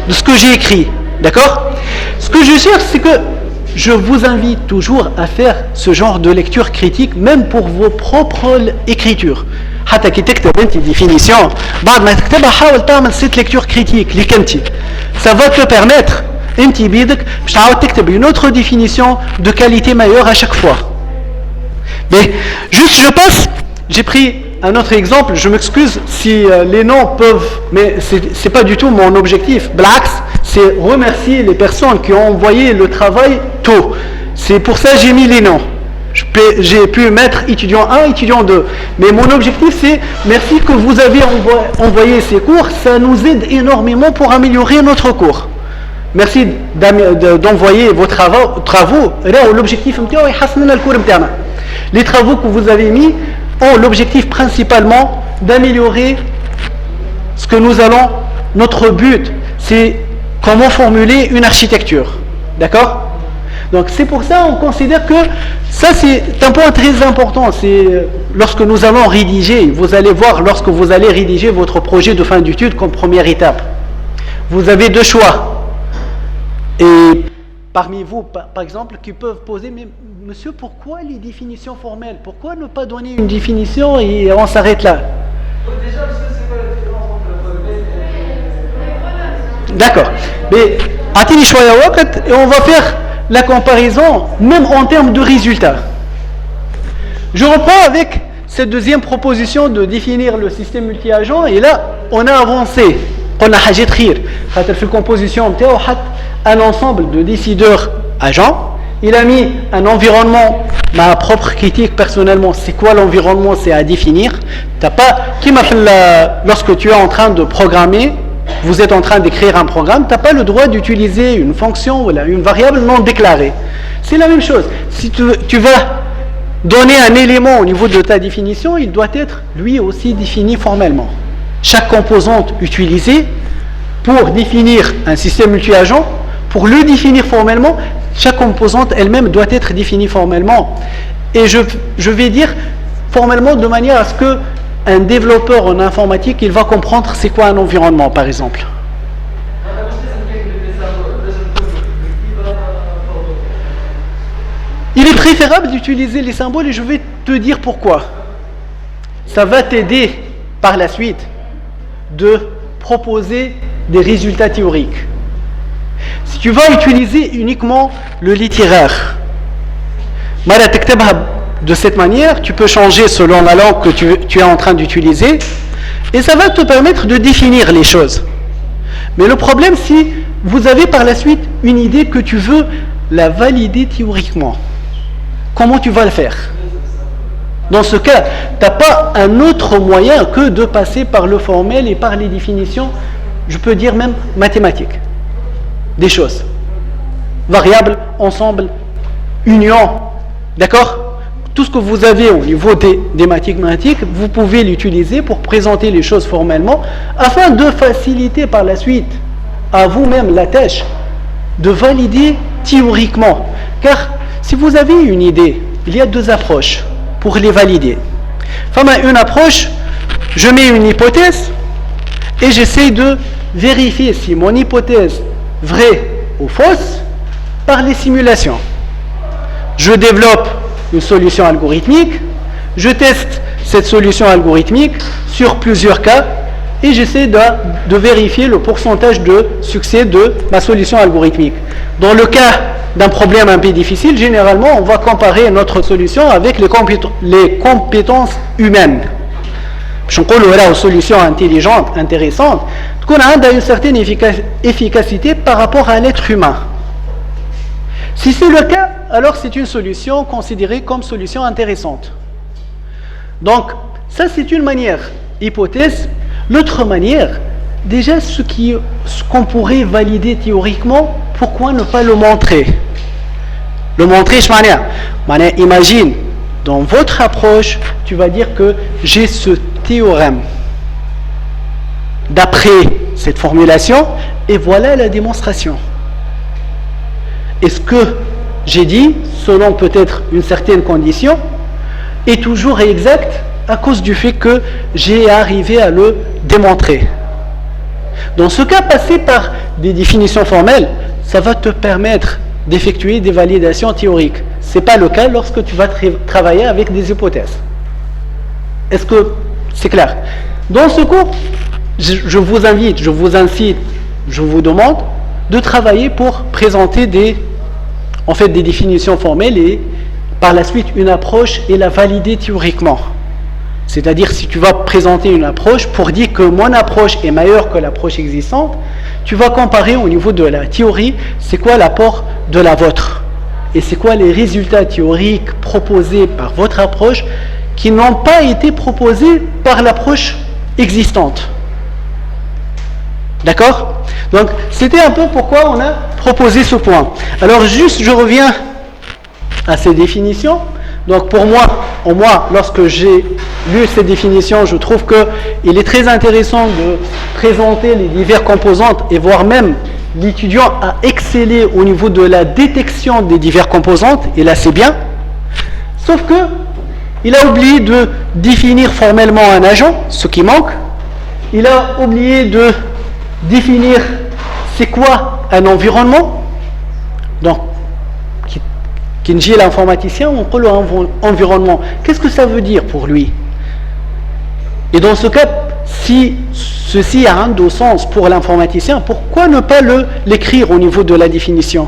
de ce que j'ai écrit. D'accord? Ce que je cherche, c'est que je vous invite toujours à faire ce genre de lecture critique, même pour vos propres écritures. حتى كي تكتب انت définition بعد ما تكتبها حاول تعمل cette lecture critique ليك انت. Ça va te permettre انت بيدك باش تعاود تكتب une autre définition de qualité meilleure à chaque fois. Mais juste je passe, j'ai pris un autre exemple, je m'excuse si les noms peuvent, mais c'est pas du tout mon objectif. Blax, c'est remercier les personnes qui ont envoyé le travail tôt. C'est pour ça que j'ai mis les noms. J'ai pu mettre étudiant 1, étudiant 2. Mais mon objectif, c'est, merci que vous avez envoyé ces cours, ça nous aide énormément pour améliorer notre cours. Merci d'envoyer vos travaux. Là, l'objectif, les travaux que vous avez mis ont l'objectif principalement d'améliorer ce que nous allons. Notre but, c'est comment formuler une architecture. D'accord ? Donc c'est pour ça qu'on considère que ça c'est un point très important. C'est lorsque nous allons rédiger, vous allez voir lorsque vous allez rédiger votre projet de fin d'études comme première étape. Vous avez deux choix. Et parmi vous, par exemple, qui peuvent poser, mais monsieur, pourquoi les définitions formelles? Pourquoi ne pas donner une définition et on s'arrête là? Déjà, parce que c'est quoi la différence entre le formel et... D'accord. Mais attendez, et on va faire la comparaison, même en termes de résultats. Je reprends avec cette deuxième proposition de définir le système multi-agent, et là, on a avancé. On a حاجات خير. خاطر في الcomposition نتاعو حط un ensemble de décideurs agents. Il a mis un environnement, ma propre critique personnellement, c'est quoi l'environnement? C'est à définir. T'as pas, lorsque tu es en train de programmer, vous êtes en train d'écrire un programme, tu n'as pas le droit d'utiliser une fonction ou une variable non déclarée. C'est la même chose. Si tu vas donner un élément au niveau de ta définition, il doit être lui aussi défini formellement. Chaque composante utilisée pour définir un système multi-agent, pour le définir formellement, chaque composante elle-même doit être définie formellement. Et je vais dire formellement de manière à ce que un développeur en informatique, il va comprendre c'est quoi un environnement, par exemple. Il est préférable d'utiliser les symboles et je vais te dire pourquoi. Ça va t'aider par la suite de proposer des résultats théoriques. Si tu vas utiliser uniquement le littéraire, de cette manière, tu peux changer selon la langue que tu es en train d'utiliser et ça va te permettre de définir les choses. Mais le problème, si vous avez par la suite une idée que tu veux la valider théoriquement, comment tu vas le faire? Dans ce cas, tu n'as pas un autre moyen que de passer par le formel et par les définitions, je peux dire même mathématiques, des choses. Variables, ensemble, union, d'accord? Tout ce que vous avez au niveau des mathématiques, vous pouvez l'utiliser pour présenter les choses formellement afin de faciliter par la suite à vous-même la tâche de valider théoriquement. Car si vous avez une idée, il y a deux approches pour les valider. Enfin, une approche, je mets une hypothèse et j'essaie de vérifier si mon hypothèse est vraie ou fausse par les simulations. Je développe une solution algorithmique, je teste cette solution algorithmique sur plusieurs cas et j'essaie de vérifier le pourcentage de succès de ma solution algorithmique. Dans le cas d'un problème un peu difficile, généralement on va comparer notre solution avec les compétences humaines. Je une solution intelligente, intéressante, qu'on a une certaine efficacité par rapport à l'être humain. Si c'est le cas, alors c'est une solution considérée comme solution intéressante. Donc, ça c'est une manière, hypothèse. L'autre manière, déjà ce qu'on pourrait valider théoriquement, pourquoi ne pas le montrer? Le montrer, imagine, dans votre approche, tu vas dire que j'ai ce théorème. D'après cette formulation, et voilà la démonstration. Est-ce que j'ai dit, selon peut-être une certaine condition, est toujours exact à cause du fait que j'ai arrivé à le démontrer. Dans ce cas, passer par des définitions formelles, ça va te permettre d'effectuer des validations théoriques. Ce n'est pas le cas lorsque tu vas travailler avec des hypothèses. Est-ce que c'est clair? Dans ce cours, je vous invite, je vous incite, je vous demande de travailler pour présenter des définitions formelles et par la suite une approche et la valider théoriquement. C'est-à-dire si tu vas présenter une approche pour dire que mon approche est meilleure que l'approche existante, tu vas comparer au niveau de la théorie, c'est quoi l'apport de la vôtre. et c'est quoi les résultats théoriques proposés par votre approche qui n'ont pas été proposés par l'approche existante. D'accord? Donc, c'était un peu pourquoi on a proposé ce point. Alors, juste, je reviens à ces définitions. Donc, pour moi, au moins, lorsque j'ai lu ces définitions, je trouve qu'il est très intéressant de présenter les diverses composantes et voire même l'étudiant a excellé au niveau de la détection des diverses composantes, et là, c'est bien. Sauf que il a oublié de définir formellement un agent, ce qui manque. Il a oublié de définir c'est quoi un environnement. Donc, Kinji est l'informaticien, on peut l'environnement. Qu'est-ce que ça veut dire pour lui? Et dans ce cas, si ceci a un de sens pour l'informaticien, pourquoi ne pas l'écrire au niveau de la définition?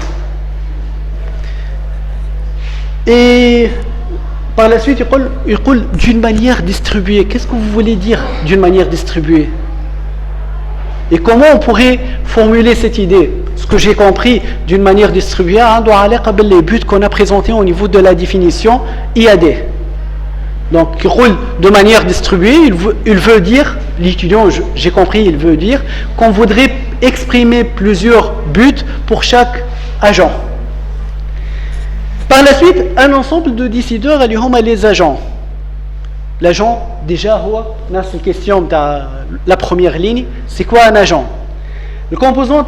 Et par la suite, il dit d'une manière distribuée. Qu'est-ce que vous voulez dire d'une manière distribuée? Et comment on pourrait formuler cette idée? Ce que j'ai compris d'une manière distribuée, les buts qu'on a présentés au niveau de la définition IAD. Donc, il roule de manière distribuée, il veut dire, l'étudiant, j'ai compris, il veut dire qu'on voudrait exprimer plusieurs buts pour chaque agent. Par la suite, un ensemble de décideurs, les agents. L'agent, déjà, dans cette question de la première ligne, c'est quoi un agent? Le composant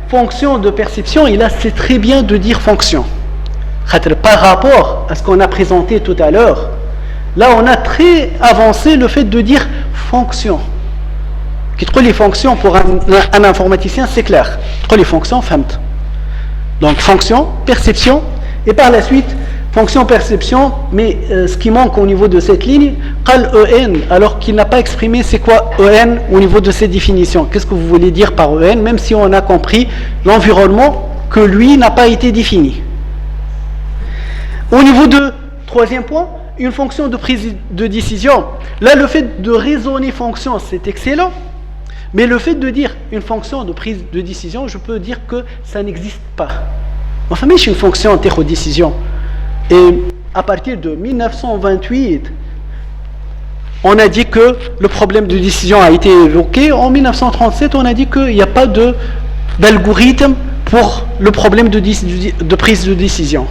fonction de perception, et là, c'est très bien de dire fonction. Par rapport à ce qu'on a présenté tout à l'heure, là, on a très avancé le fait de dire fonction. Les fonctions pour un informaticien, c'est clair. Les fonctions, FEMT. Donc, fonction, perception, et par la suite, fonction, perception, mais ce qui manque au niveau de cette ligne, qal EN, alors qu'il n'a pas exprimé c'est quoi EN au niveau de ces définitions. Qu'est-ce que vous voulez dire par EN, même si on a compris l'environnement que lui n'a pas été défini. Au niveau de troisième point, une fonction de prise de décision. Là, le fait de raisonner fonction, c'est excellent, mais le fait de dire une fonction de prise de décision, je peux dire que ça n'existe pas. Enfin, mais c'est une fonction antéro-décision. Et à partir de 1928, on a dit que le problème de décision a été évoqué. En 1937, on a dit qu'il n'y a pas d'algorithme pour le problème de prise de décision.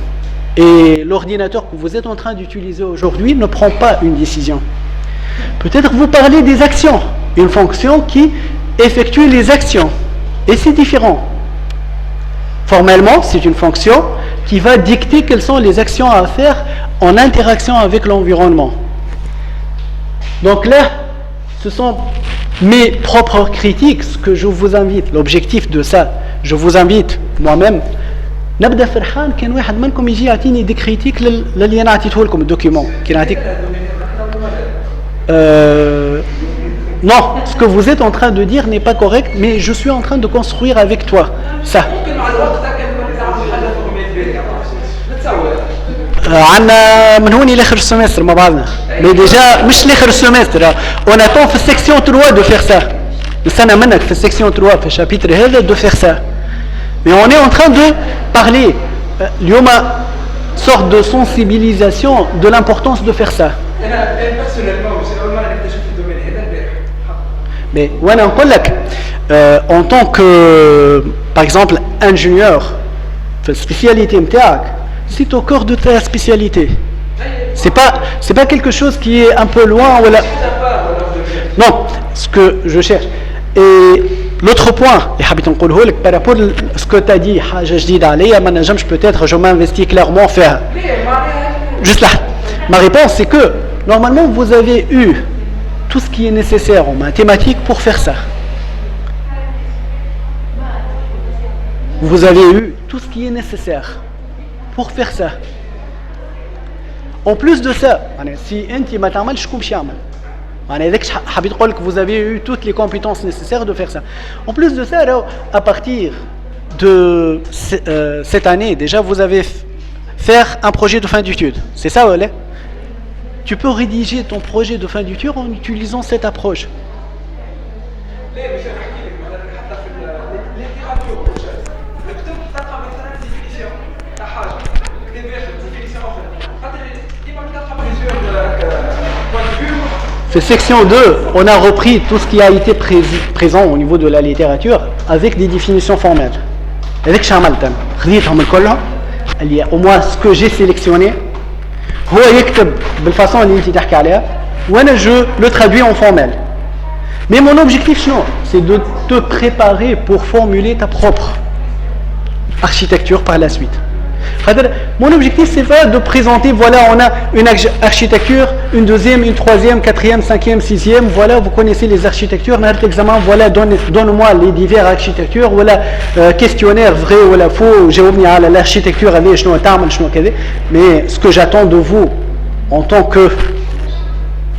Et l'ordinateur que vous êtes en train d'utiliser aujourd'hui ne prend pas une décision. Peut-être vous parlez des actions, une fonction qui effectue les actions. Et c'est différent. Formellement, c'est une fonction qui va dicter quelles sont les actions à faire en interaction avec l'environnement. Donc là, ce sont mes propres critiques, ce que je vous invite, l'objectif de ça, je vous invite moi-même. نبدا فرحان كان واحد منكم يجي يعطيني دي كريتيك للي انا عطيته لكم الدوكيومون كي نعطيك non, ce que vous êtes en train de dire n'est pas correct, mais je suis en train de construire avec toi ça. عندنا من هون لاخر السمستر مع بعضنا mais déjà مش لاخر السمستر on attend في السكسيون 3 de faire ça نستنى منك في السكسيون 3 في الشابيتر هذا de faire ça mais on est en train de parler اليوم sorte de sensibilisation de l'importance de faire ça mais وانا نقول لك en tant que par exemple ingénieur في السبيسياليتي نتاعك c'est au cœur de ta spécialité. C'est pas quelque chose qui est un peu loin ou là. Non, ce que je cherche. Et l'autre point, par rapport à ce que tu as dit, peut-être je m'investis clairement faire. Juste là. Ma réponse c'est que normalement vous avez eu tout ce qui est nécessaire en mathématiques pour faire ça. Vous avez eu tout ce qui est nécessaire pour faire ça. En plus de ça, si vous avez eu toutes les compétences nécessaires de faire ça. En plus de ça, alors, à partir de cette année, déjà vous avez faire un projet de fin d'études. C'est ça, Olé? Tu peux rédiger ton projet de fin d'études en utilisant cette approche. Cette section 2, on a repris tout ce qui a été présent au niveau de la littérature avec des définitions formelles. Avec Shamaltan, au moins ce que j'ai sélectionné, de façon je le traduis en formel. Mais mon objectif, c'est de te préparer pour formuler ta propre architecture par la suite. Mon objectif, c'est pas de présenter, voilà, on a une architecture, une deuxième, une troisième, quatrième, cinquième, sixième, voilà, vous connaissez les architectures, dans l'examen, voilà, donne-moi les diverses architectures, voilà, questionnaire vrai ou faux, j'ai oublié l'architecture, mais ce que j'attends de vous, en tant que,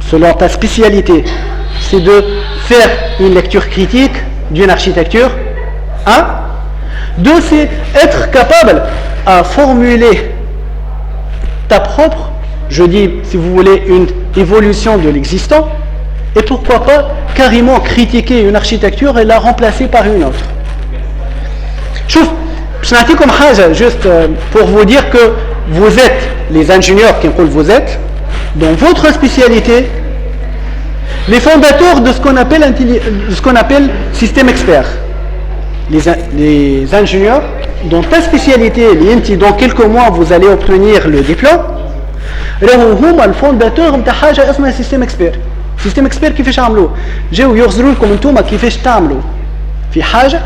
selon ta spécialité, c'est de faire une lecture critique d'une architecture, hein. Deux, c'est être capable à formuler ta propre, je dis si vous voulez, une évolution de l'existant, et pourquoi pas carrément critiquer une architecture et la remplacer par une autre. Chouf, je n'ai comme juste pour vous dire que vous êtes les ingénieurs qui vous êtes, dans votre spécialité, les fondateurs de ce qu'on appelle système expert. Les ingénieurs, dans ta spécialité, dans quelques mois vous allez obtenir le diplôme, هم الفونداتور نتاع حاجه اسمها سيستم اكسبير. سيستم اكسبير كيفاش يعملوه؟ جاوا يغزروا لكم انتم كيفاش تعملوا في حاجه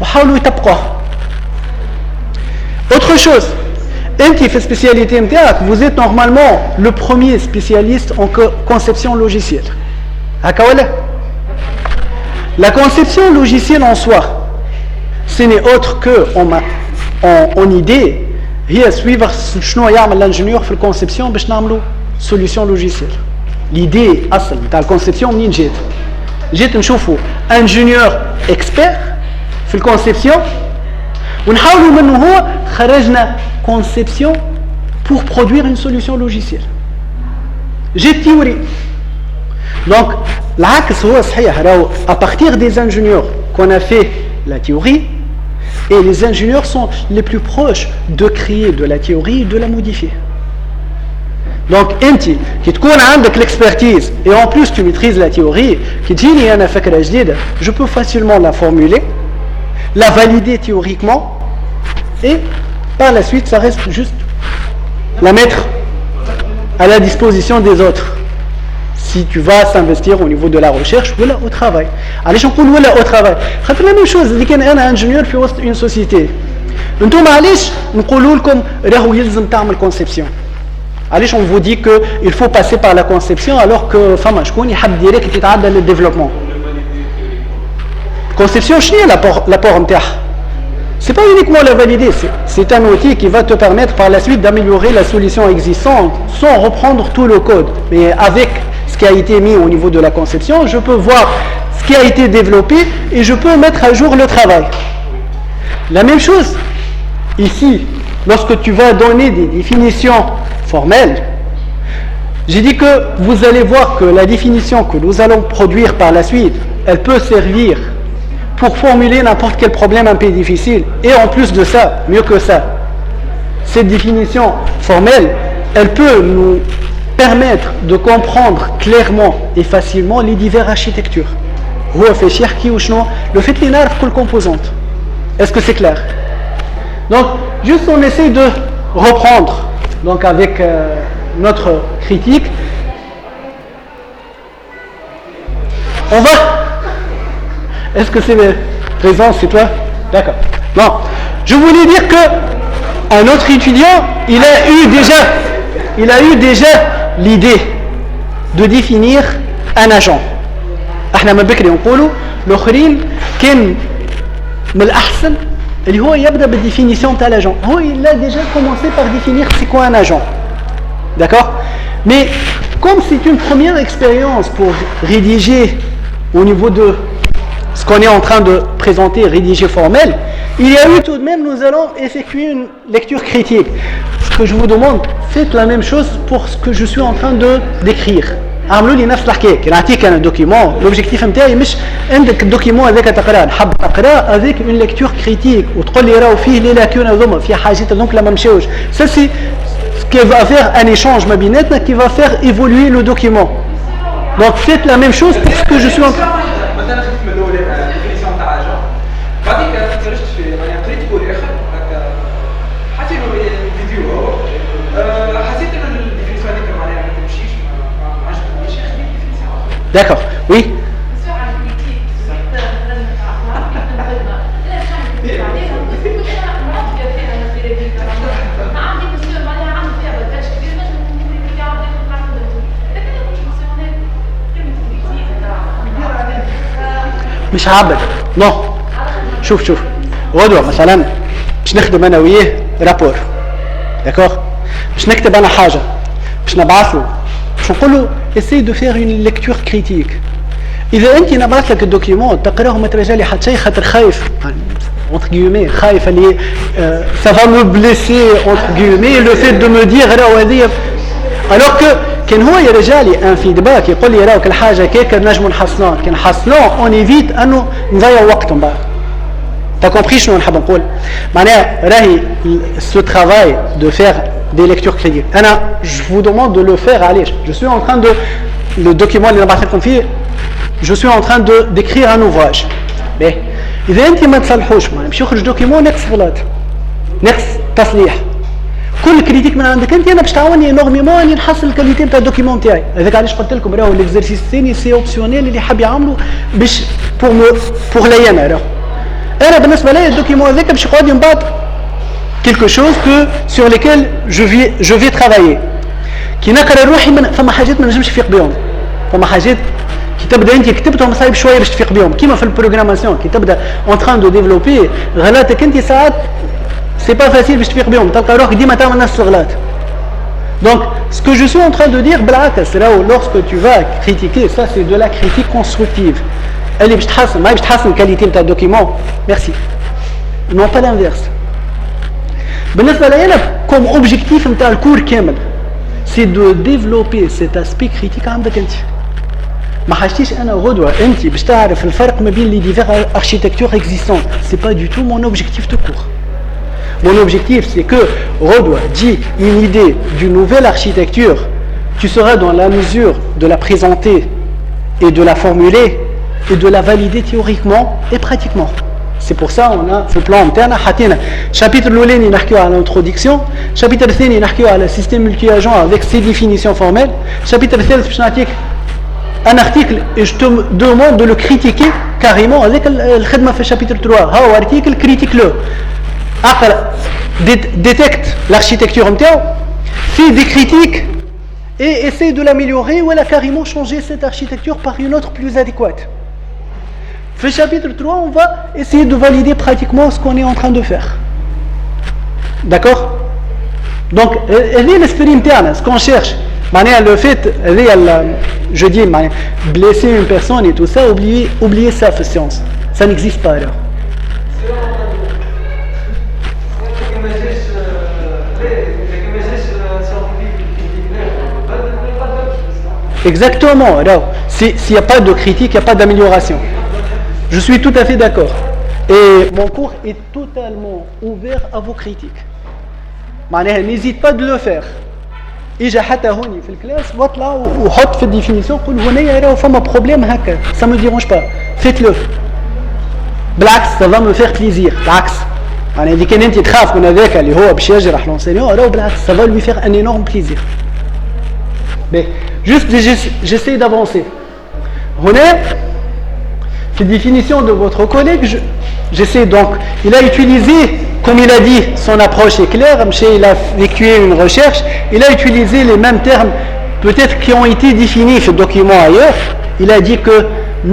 وحاولوا يطبقوها. Autre chose, انت في spécialité نتاعك vous êtes normalement le premier spécialiste en conception logicielle. هكا ولا؟ La conception logicielle en soi, ce n'est autre que en idée هي suivre شنو يعمل l'ingénieur في الكونسيبسيون باش نعملوا solution logicielle. L'idée اصل نتاع الكونسيبسيون منين جات؟ جيت نشوفوا ingénieur expert في الكونسيبسيون ونحاولوا منه هو خرجنا conception pour produire une solution logicielle. J'ai théorie. Donc العكس هو صحيح راهو à partir des ingénieurs qu'on a fait la théorie. Et les ingénieurs sont les plus proches de créer de la théorie et de la modifier. Donc, inti, qui te connais avec l'expertise et en plus tu maîtrises la théorie, qui dit il y a une fakra jdida, je peux facilement la formuler, la valider théoriquement, et par la suite, ça reste juste la mettre à la disposition des autres. Si tu vas s'investir au niveau de la recherche ou là au travail. علاش نقول ولا au travail؟ خاطر la même chose اللي كان انا انجينيور في وسط une société. انتم علاش نقولوا لكم راهو يلزم تعمل conception؟ علاش on vous dit que il faut passer par la conception alors que فما شكون يحب ديريكت يتعدى للديفلوبمون. Conception شنو هي l'apport نتاعها؟ C'est pas uniquement la valider, c'est un outil qui va te permettre par la suite d'améliorer la solution existante sans reprendre tout le code, mais avec ce qui a été mis au niveau de la conception, je peux voir ce qui a été développé et je peux mettre à jour le travail. La même chose, ici, lorsque tu vas donner des définitions formelles, j'ai dit que vous allez voir que la définition que nous allons produire par la suite, elle peut servir pour formuler n'importe quel problème un peu difficile. Et en plus de ça, mieux que ça, cette définition formelle, elle peut nous permettre de comprendre clairement et facilement les diverses architectures. Le fait qu'il y ait une composante. Est-ce que c'est clair? Donc, juste on essaie de reprendre, donc avec notre critique. On va. Est-ce que c'est présent, c'est toi? D'accord. Bon, je voulais dire que un autre étudiant, il a eu déjà l'idée de définir un agent. احنا من بكري نقولوا الاخرين كان من الاحسن اللي هو يبدا بالديفينيسيون تاع l'agent. هو il a déjà commencé par définir c'est quoi un agent. D'accord? Mais comme c'est une première expérience pour rédiger au niveau de ce qu'on est en train de présenter, rédiger formel, il y a eu tout de même, nous allons effectuer une lecture critique. Ce que je vous demande, faites la même chose pour ce que je suis en train de d'écrire. عملوا لي نفس الحكايه كي نعطيك انا دوكيمون لوبجيكتيف نتاعي مش عندك الدوكيمون هذاك تقراه نحب تقراه افيك اون ليكتور كريتيك وتقول لي راهو فيه لي لاكون هذوما فيه حاجات هذوك لا ما مشاوش ça c'est ce qui va faire un échange ما بيناتنا qui va faire évoluer le document Donc faites la même chose pour ce que je suis en train. مثلا خدت من الاول ديفينيسيون تاع اجون بعدين خرجت في معناها قريت كور اخر هكا حسيت الفيديو حسيت انه الديفينيسيون هذيك معناها ما تمشيش ما عجبنيش خديت ديفينيسيون اخرى. D'accord, oui. مش هعبد نو شوف غدوه مثلا باش نخدم انا وياه رابور داكوغ باش نكتب انا حاجه باش نبعث له باش نقول له اسي دو فير اون ليكتور كريتيك اذا انت نبعث لك الدوكيومون تقراه وما ترجع لي حتى شيء خاطر خايف entre guillemets خايف اللي ça va me blesser entre guillemets le fait de me dire راهو هذه alors que كان هو يرجع لي ان فيدباك يقول لي راهو كل حاجه كيك نجموا نحسنوها كي نحسنوه اون ايفيت انه نضيع وقت من بعد تا كومبري شنو نحب نقول معناها راهي ce travail de faire des lectures critiques انا je vous demande de le faire علاش je suis en train de le document اللي نبعث لكم فيه je suis en train de d'écrire un ouvrage باهي اذا انت ما تصلحوش باش يخرج دوكيمون ناقص غلط ناقص تصليح كل كريتيك من عندك انت انا باش تعاوني انورميمون اني نحسن الكاليتي نتاع الدوكيمون تاعي هذاك علاش قلت لكم راهو ليكزرسيس الثاني سي اوبسيونيل اللي حاب يعملوا باش بور لي انا بالنسبه لي الدوكيمون هذاك باش يقعد من بعد quelque chose que sur lesquels je vais travailler كي نقرا روحي فما حاجات ما نجمش نفيق بهم فما حاجات كي تبدا انت كتبتهم صعيب شويه باش تفيق بهم كيما في البروغراماسيون كي تبدا اون تران دو ديفلوبي غلطك انت ساعات c'est pas facile باش تفيق بهم تلقى روحك ديما تعمل نفس الغلط donc ce que je suis en train de dire بالعكس راهو lorsque tu vas critiquer ça c'est de la critique constructive اللي باش تحسن ما باش تحسن الكاليتي نتاع الدوكيمون merci non pas l'inverse بالنسبه لي انا كوم اوبجيكتيف نتاع الكور كامل c'est de développer cet aspect critique عندك انت ما حاجتيش انا غدوه انت باش تعرف الفرق ما بين لي ديفير اركيتكتور اكزيستون سي با دو تو مون اوبجيكتيف تو كور mon objectif c'est que غدوه dit une idée d'une nouvelle architecture tu seras dans la mesure de la présenter et de la formuler et de la valider théoriquement et pratiquement c'est pour ça on a ce plan interne حطينا chapitre الاولاني نحكيو على l'introduction chapitre الثاني نحكيو على système multi-agent avec ses définitions formelles chapitre الثالث باش نعطيك un article et je te demande de le critiquer carrément avec الخدمه في chapitre 3 هاو article critique-le اقرا détecte l'architecture نتاعو fait des critiques et essaie de l'améliorer ou la carrément changer cette architecture par une autre plus adéquate. Fait chapitre 3, on va essayer de valider pratiquement ce qu'on est en train de faire. D'accord? Donc, l'esprit interne, ce qu'on cherche, le fait, je dis, blesser une personne et tout ça, oubliez ça, fait science. Ça n'existe pas alors. Exactement. Alors, s'il n'y a pas de critique, il n'y a pas d'amélioration. Je suis tout à fait d'accord. Et mon cours est totalement ouvert à vos critiques. N'hésite pas de le faire. إجا حتى هوني في الكلاس واطلع وحط في الديفينيسيون قول هنا راهو فما بروبليم هكا ça me dérange pas faites-le بالعكس ça va me faire plaisir بالعكس إذا كان أنت تخاف من هذاك اللي هو باش يجرح لونسينيون راهو بالعكس ça va lui faire un énorme plaisir. Mais juste j'essaie d'avancer. هنا في définition de votre collègue j'essaie donc il a utilisé comme il a dit son approche est claire il a effectué une recherche il a utilisé les mêmes termes peut-être qui ont été définis dans le document ailleurs il a dit que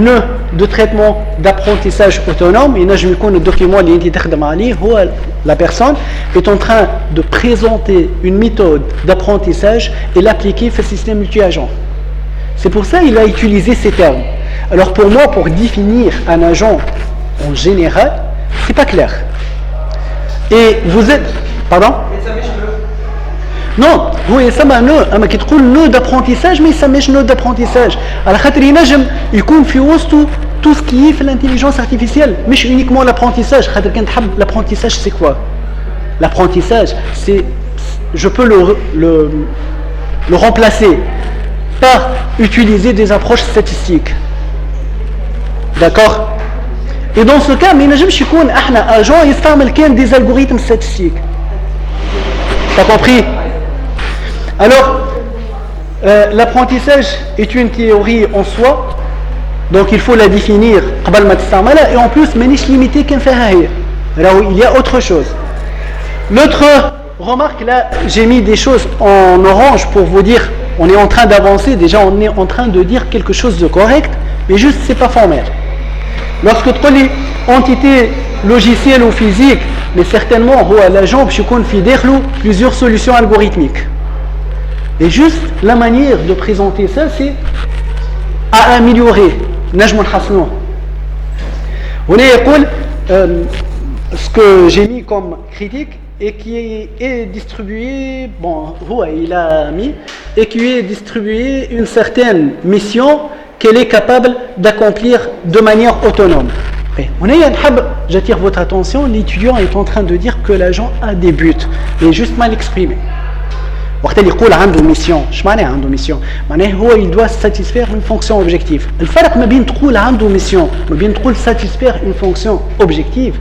nœud de traitement d'apprentissage autonome il نجم يكون الدوكيمون اللي انت تخدم عليه هو la personne est en train de présenter une méthode d'apprentissage et l'appliquer في le système multi-agent. C'est pour ça qu'il a utilisé ces termes. Alors pour moi, pour définir un agent en général, c'est pas clair. Et vous êtes... Pardon? Non, oui, ça m'a un qui trouve nœud d'apprentissage, mais ça met nœud d'apprentissage. Alors, il compte tout ce qui est fait l'intelligence artificielle, mais uniquement l'apprentissage. L'apprentissage, c'est quoi? L'apprentissage, c'est... Je peux le remplacer par utiliser des approches statistiques. D'accord? Et dans ce cas, mais ne jamais يكون احنا agent يستعمل كان des algorithmes statistiques. T'as compris? Alors, l'apprentissage est une théorie en soi, donc il faut la définir قبل ما تستعملها, et en plus مانيش limité كان فيها هي. Alors il y a autre chose. L'autre remarque, là j'ai mis des choses en orange pour vous dire on est en train d'avancer, déjà on est en train de dire quelque chose de correct, mais juste c'est pas formel. Lorsque tu dis entité logicielle ou physique, mais certainement l'agent باش يكون في داخله plusieurs solutions algorithmiques. Et juste la manière de présenter ça, c'est à améliorer. نجم نحسنوه. هنا يقول ce que j'ai mis comme critique et qui est distribué, bon, il a mis, et qui est distribué une certaine mission qu'elle est capable d'accomplir de manière autonome. J'attire votre attention, l'étudiant est en train de dire que l'agent a des buts, il est juste mal exprimé. وقت اللي يقول عنده ميسيون، اش معناها عنده ميسيون؟ معناه هو il doit satisfaire une fonction objective. الفرق ما بين تقول عنده ميسيون ما بين تقول satisfaire une fonction objective.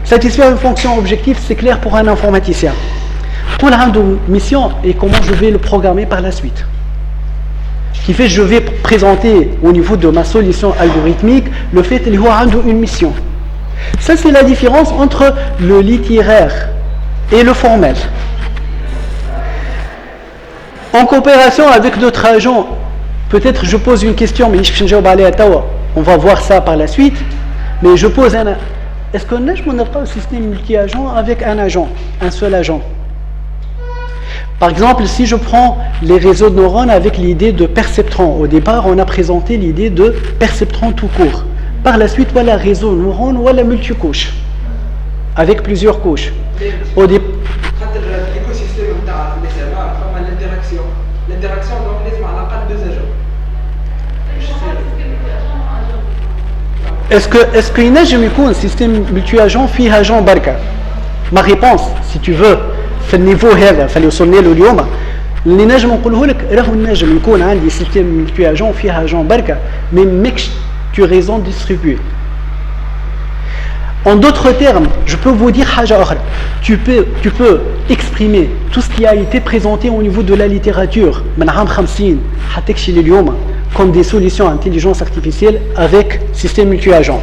Satisfaire une fonction objective, c'est clair pour un informaticien. تقول عنده mission et comment je vais le programmer par la suite. Qui fait je vais présenter au niveau de ma solution algorithmique le fait qu'il y a une mission. Ça c'est la différence entre le littéraire et le formel. En coopération avec d'autres agents, peut-être je pose une question, mais on va voir ça par la suite. Mais je pose un... Est-ce qu'on a pas un système multi-agent avec un agent, un seul agent? Par exemple, si je prends les réseaux de neurones avec l'idée de perceptron, au départ on a présenté l'idée de perceptron tout court. Par la suite, voilà réseau neurone, voilà multicouche, avec plusieurs couches. Au départ... L'interaction donc لازم على الأقل deux agents. Est-ce qu'il ينجم يكون système multi-agent فيه agent بركة؟ Ma réponse, si tu veux, في النيفو هذا فاللي وصلنا له اليوم، اللي نجم نقوله لك راهو نجم يكون عندي système multi-agent فيه agent بركة، mais mixture raison distribuée. En d'autres termes, je peux vous dire tu peux exprimer tout ce qui a été présenté au niveau de la littérature comme des solutions intelligence artificielle avec système multi-agent.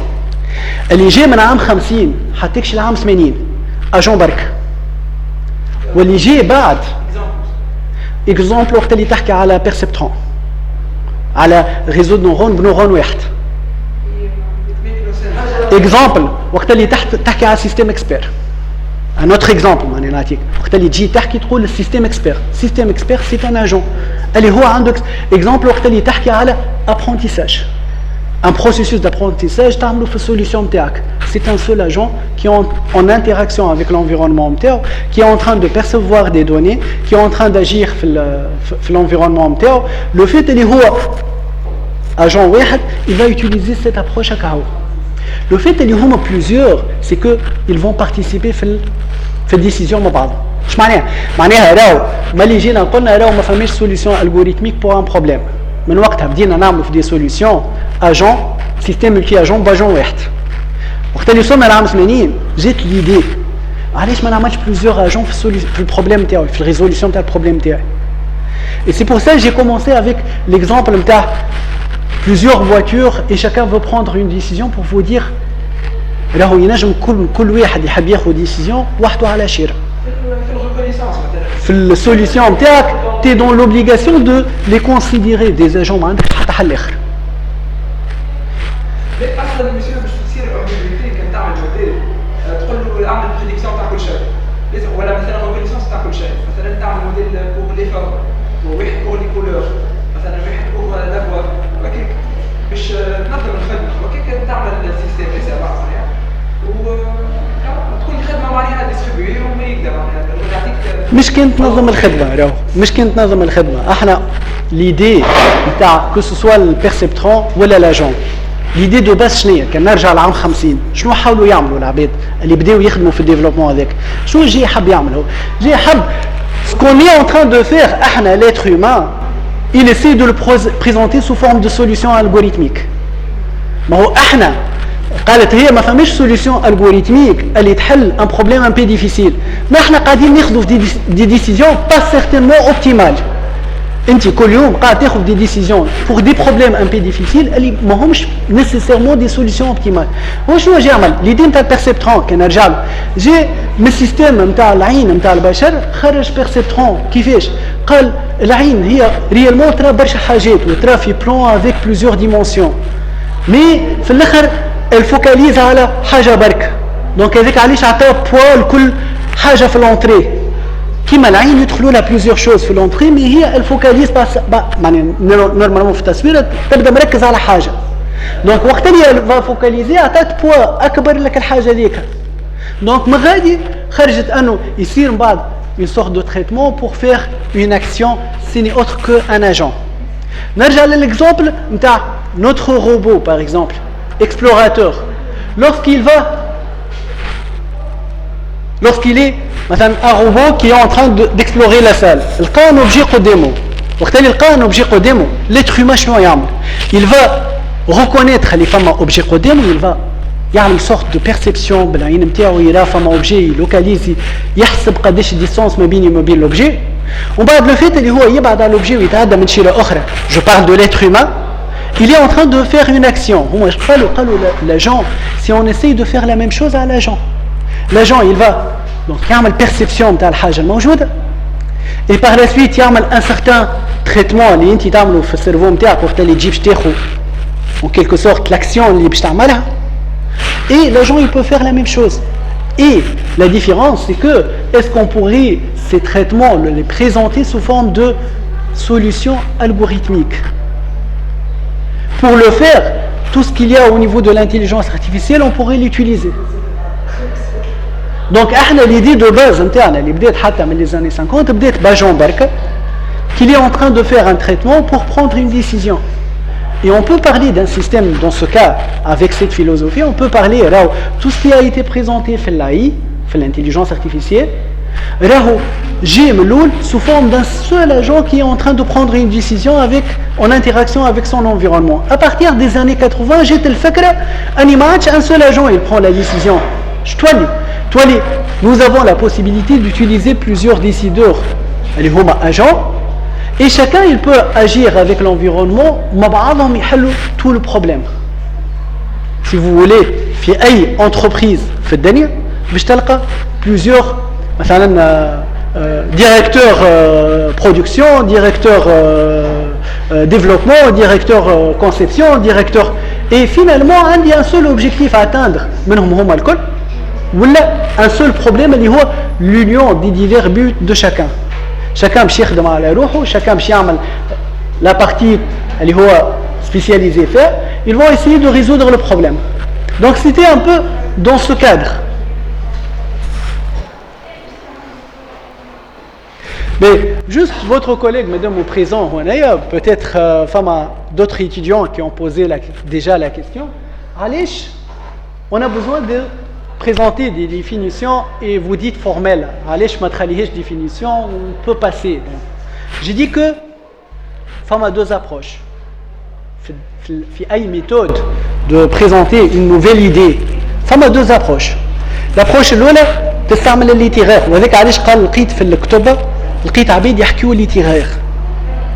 اللي جاي من عام 50 حتكشي لعام 80 اجون برك. واللي جاي بعد اكزامبل وقت اللي تحكي على بيرسبترون على ريزو نورون بنورون واحد. Exemple, وقت اللي تحكي على système expert. Un autre exemple, ماني نعطيك. وقت اللي تجي تحكي تقول السيستم expert. Système expert, c'est un agent. اللي هو عندك exemple وقت اللي تحكي على apprentissage. Un processus d'apprentissage تعمله في السوليوشن نتاعك. C'est un seul agent qui est en interaction avec l'environnement نتاعو, qui est en train de percevoir des données, qui est en train d'agir في l'environnement نتاعو. Le fait اللي هو agent واحد, il va utiliser cette approche هكا. Le fait qu'ils sont plusieurs, c'est qu'ils vont participer à la décision مع بعض. ايش معناها؟ معناها راهو ما اللي جينا قلنا راهو ما فماش سوليوشن الغوريثميك بور ان بروبليم. من وقتها بدينا نعملوا في دي سوليوشن اجون سيستيم ملتي اجون باجون واحد. وقت اللي وصلنا لعام 80 جات ليدي علاش ما نعملش بلوزيور اجون في البروبليم تاعي في الريزوليوشن تاع البروبليم تاعي. Et c'est pour ça que j'ai commencé avec l'exemple نتاع plusieurs voitures et chacun veut prendre une décision pour vous dire راهو ينجم كل واحد يحب ياخذ ديسيزيون وحده على شير. في السوليسيون نتاعك تي دون لوبليغاسيون دو لي كونسيديري دي اجون ما عندك حتى حل اخر. اصلا الميسيون باش تصير اوبجيكتيف كان تعمل موديل تقول له اعمل بريديكسيون تاع كل شيء لازم ولا مثلا ريكونيسونس تاع كل شيء مثلا تعمل موديل بور لي فورم وواحد بور لي كولور مثلا واحد بور لا فوا وكيك باش تنظم الخدمه وكيك تعمل سيستم اللي سابع صحيح وتكون الخدمه معناها ديستريبيوي وما يقدر معناها مش كنت تنظم الخدمه راهو مش كنت تنظم الخدمه احنا ليدي نتاع كو سوسوا البيرسبترون ولا لاجون ليدي دو باس شنو كان نرجع لعام 50 شنو حاولوا يعملوا العباد اللي بداوا يخدموا في الديفلوبمون هذاك شنو جاي حب يعمل هو جاي حب سكون اي ان تران دو فير احنا ليتر هيومان il essaie de le présenter sous forme de solution algorithmique. ما هو احنا قالت هي ما فماش سوليسيون الغوريثميك اللي تحل ان بروبليم ان بي ديفيسيل، ما احنا قاعدين ناخذوا دي ديسيزيون با سيرتينمون اوبتيمال. انت كل يوم قاعد تاخذ دي ديسيزيون بور دي بروبليم ان بي ديفيسيل اللي ما همش نيسيسيرمون دي سوليسيون اوبتيمال. هو شنو جا يعمل؟ ليدي نتاع البيرسيبترون كي نرجع له جي من السيستيم نتاع العين نتاع البشر خرج بيرسيبترون. كيفاش؟ قال العين هي ريالمون ترى برشا حاجات وترى في بلان افيك بلوزيور ديمونسيون، مي في الاخر الفوكاليز على حاجه برك. دونك هذاك علاش عطاو بوا لكل حاجه في لونطري. كيما العين يدخلوا لها بلوزيور شوز في لونطري، مي هي الفوكاليز يعني نورمالمون في التصوير تبدا مركز على حاجه. دونك وقت اللي فا فوكاليزي عطات بوا اكبر لك الحاجه ذيك. دونك من غادي خرجت انه يصير من بعد une sorte de traitement pour faire une action, ce n'est autre qu'un agent. نرجع للexemple نتاع notre robot par exemple, explorateur. Lorsqu'il est مثلا un robot qui est en train d'explorer la salle, لقى un objet قدامه. وقت اللي لقى un objet قدامه, l'être humain شنو يعمل؟ Il va reconnaître اللي فما objet قدامه, il va يعمل sorte de perception بالعين نتاعو، يرى فما objet يلوكاليزي، يحسب قداش الديستانس ما بيني وما بين l'objet. ومن بعد لو فيت اللي هو يبعد على l'objet ويتعدى من شيله اخرى. Je parle de l'être humain. Il est en train de faire une action. قالوا l'agent, si on essaye de faire la même chose à l'agent il va donc يعمل perception نتاع الحاجه الموجوده، et par la suite يعمل un certain traitement اللي انت تعمله في السيرفو نتاعك وقت اللي تجي باش تاخذ en quelque sorte l'action اللي باش تعملها. Et l'agent il peut faire la même chose. Et la différence c'est que est-ce qu'on pourrait ces traitements les présenter sous forme de solutions algorithmiques. Pour le faire, tout ce qu'il y a au niveau de l'intelligence artificielle, on pourrait l'utiliser. Donc, l'idée de base, les années 50, Bajon Barka, qu'il est en train de faire un traitement pour prendre une décision. Et on peut parler d'un système, dans ce cas, avec cette philosophie, on peut parler, tout ce qui a été présenté fait l'AI, fait l'intelligence artificielle, sous forme d'un seul agent qui est en train de prendre une décision en interaction avec son environnement. À partir des années 80, j'ai le fait un seul agent il prend la décision. Nous avons la possibilité d'utiliser plusieurs décideurs, les agents, et chacun il peut agir avec l'environnement, tout le problème. Si vous voulez, dans une entreprise, plusieurs directeur production, directeur développement, directeur conception, directeur, et finalement il y a un seul objectif à atteindre, un seul problème, l'union des divers buts de chacun. Chacun بيخدم على روحه, chacun بيعمل la partie اللي هو spécialisé faire, ils vont essayer de résoudre le problème. Donc c'était un peu dans ce cadre. Mais juste votre collègue, madame, au présent, peut-être d'autres étudiants qui ont posé déjà la question. Allez, on a besoin de présenter des définitions et vous dites formelles. Allez, je m'attralie définition, on peut passer. J'ai dit que femme a deux approches. Il y a une méthode de présenter une nouvelle idée. Femme a deux approches. L'approche l'oula, تستعمل littéraire. وذلك علاش قال لقيت في الكتب لقيت عبيد يحكيوا littéraire.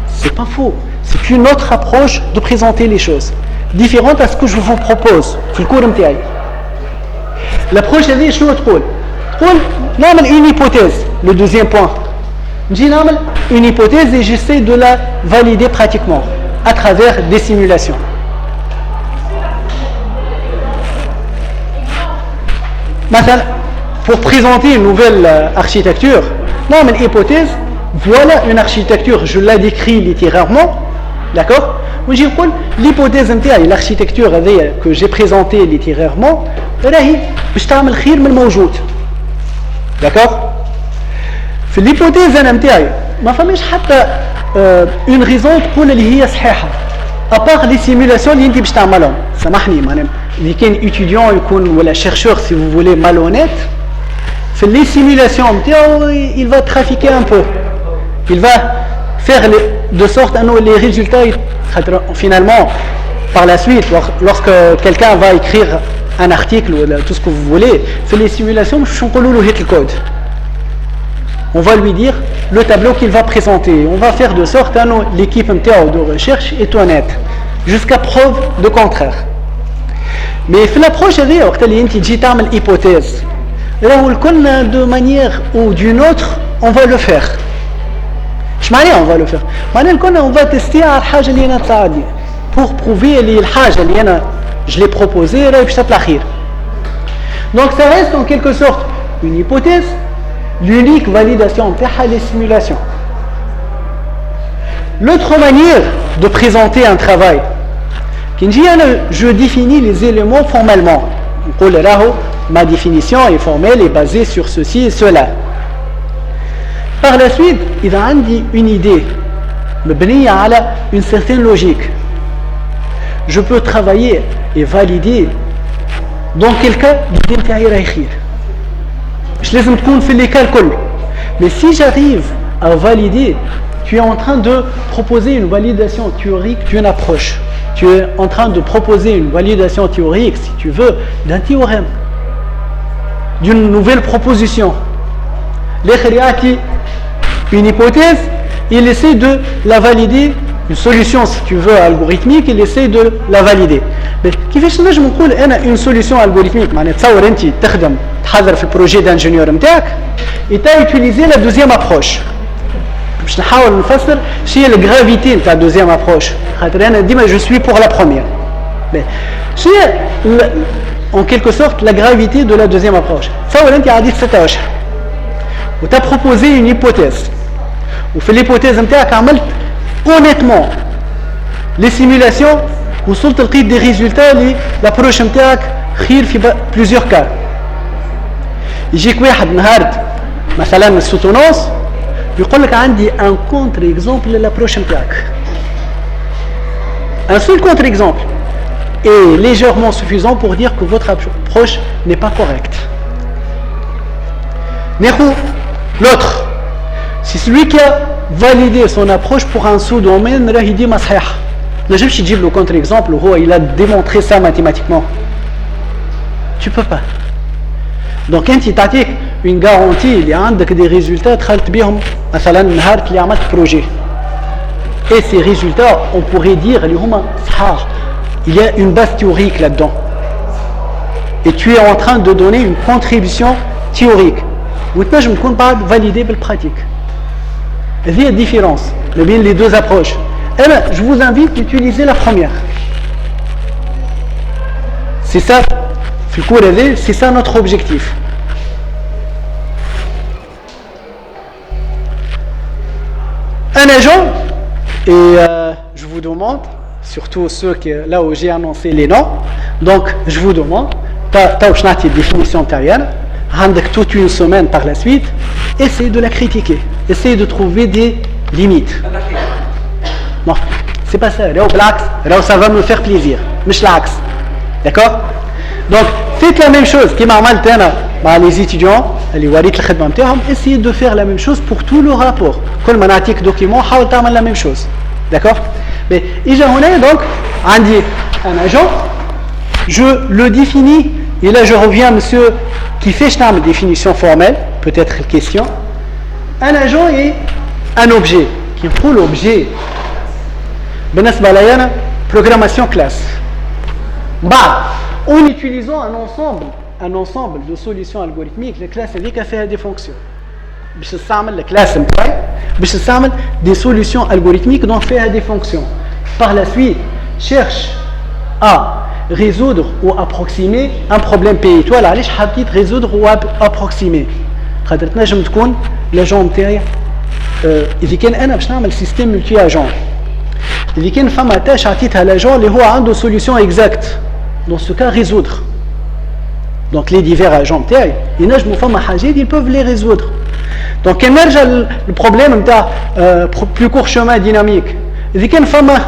C'est pas faux. C'est une autre approche de présenter les choses, différente à ce que je vous propose في الكور نتاعي. L'approche هذه شنو تقول؟ تقول نعمل une hypothèse. Le deuxième point. نجي نعمل une hypothèse et j'essaie de la valider pratiquement à travers des simulations. Maintenant, pour présenter une nouvelle architecture, non mais hypothèse, voilà une architecture, je la décris littérairement, d'accord? L'hypothèse نتاعي l'architecture que j'ai présentée littérairement, راهي باش تعمل خير من الموجود. d'accord? في الhypothèse انا نتاعي ما فماش حتى une raison تقول اللي هي صحيحه à part les simulations اللي انت باش تعملهم. سامحني معناها اللي كان étudiant يكون ولا chercheur si vous voulez malhonnête في les simulations نتاعو il va trafiquer un peu. Il va faire de sorte que les résultats, finalement, par la suite, lorsque quelqu'un va écrire un article ou tout ce que vous voulez, fait les simulations, le code. On va lui dire le tableau qu'il va présenter. On va faire de sorte que l'équipe de recherche est honnête, jusqu'à preuve de contraire. Mais l'approche, elle est une hypothèse. De manière ou d'une autre, on va le faire. On va le faire. On va tester pour prouver que je l'ai proposé. Donc ça reste en quelque sorte une hypothèse. L'unique validation c'est les simulations. L'autre manière de présenter un travail, je définis les éléments formellement. Ma définition est formelle et basée sur ceci et cela. Par la suite, il a une idée, une certaine logique. Je peux travailler et valider dans quel cas l'idée est écrire. Je laisse me faire les calculs. Mais si j'arrive à valider, tu es en train de proposer une validation théorique d'une approche. Tu es en train de proposer une validation théorique, si tu veux, d'un théorème, d'une nouvelle proposition. Une hypothèse, il essaie de la valider. Une solution, si tu veux, algorithmique, il essaie de la valider. Mais كيفاش نجم نقول انا une solution algorithmique معناتها تصور انت تحضر في البروجي d'ingénieur نتاعك et tu as utilisé la deuxième approche. باش نحاول نفسر شنو هي الجرافيتي نتاع deuxième approche. خاطر انا ديما je suis pour la première. Mais شنو هي en quelque sorte la gravité de la deuxième approche. تصور انت عادي 16 و tu as proposé une hypothèse. وفي l'hypothèse نتاعك عملت honnêtement les simulations وصلت لقيت des résultats اللي l'approche نتاعك خير في plusieurs cas. يجيك واحد نهار مثلا السوتونوس يقول لك عندي un contre exemple للابروش نتاعك. Un seul contre exemple est légèrement suffisant pour dire que votre approche n'est pas correcte. L'autre, c'est celui qui a validé son approche pour un sous-domaine, il dit صحيح. Le contre-exemple, il a démontré ça mathématiquement. Tu peux pas. Donc quand tu as une garantie, il y a des résultats projet. Et ces résultats, on pourrait dire il y a une base théorique là-dedans. Et tu es en train de donner une contribution théorique. Je ne compte pas valider la pratique. Il y a une différence entre les deux approches. Et bien, je vous invite à utiliser la première. C'est ça, c'est ça notre objectif. Un agent, et je vous demande, surtout ceux qui, là où j'ai annoncé les noms, donc je vous demande, tu as une définition terrienne, avec toute une semaine par la suite, essayez de la critiquer, essayez de trouver des limites. Non, c'est pas ça, là ça va me faire plaisir, mais l'axe, d'accord? Donc faites la même chose qui m'a mal les étudiants, essayez de faire la même chose pour tout le rapport. Quand on a un document, la même chose, d'accord? Mais donc un agent, je le définis, et là je reviens à monsieur qui fait une définition formelle, peut-être une question. Un agent est un objet, qui prend l'objet. Programmation classe. En utilisant un ensemble de solutions algorithmiques, la classe a fait des fonctions. La classe des solutions algorithmiques dont fait des fonctions. Par la suite, cherche à résoudre ou approximer un problème P. Toi, là, je résoudre ou approximer. L'agent il كان انا باش نعمل système multi-agent. Il كان فما tâche عطيتها l'agent اللي هو عنده solution exacte. Dans ce cas, résoudre. Donc les divers agents نتاعي ينجموا فما حاجات ils peuvent les résoudre. Donc كان نرجع le problème نتاع plus court chemin dynamique. إذا كان فما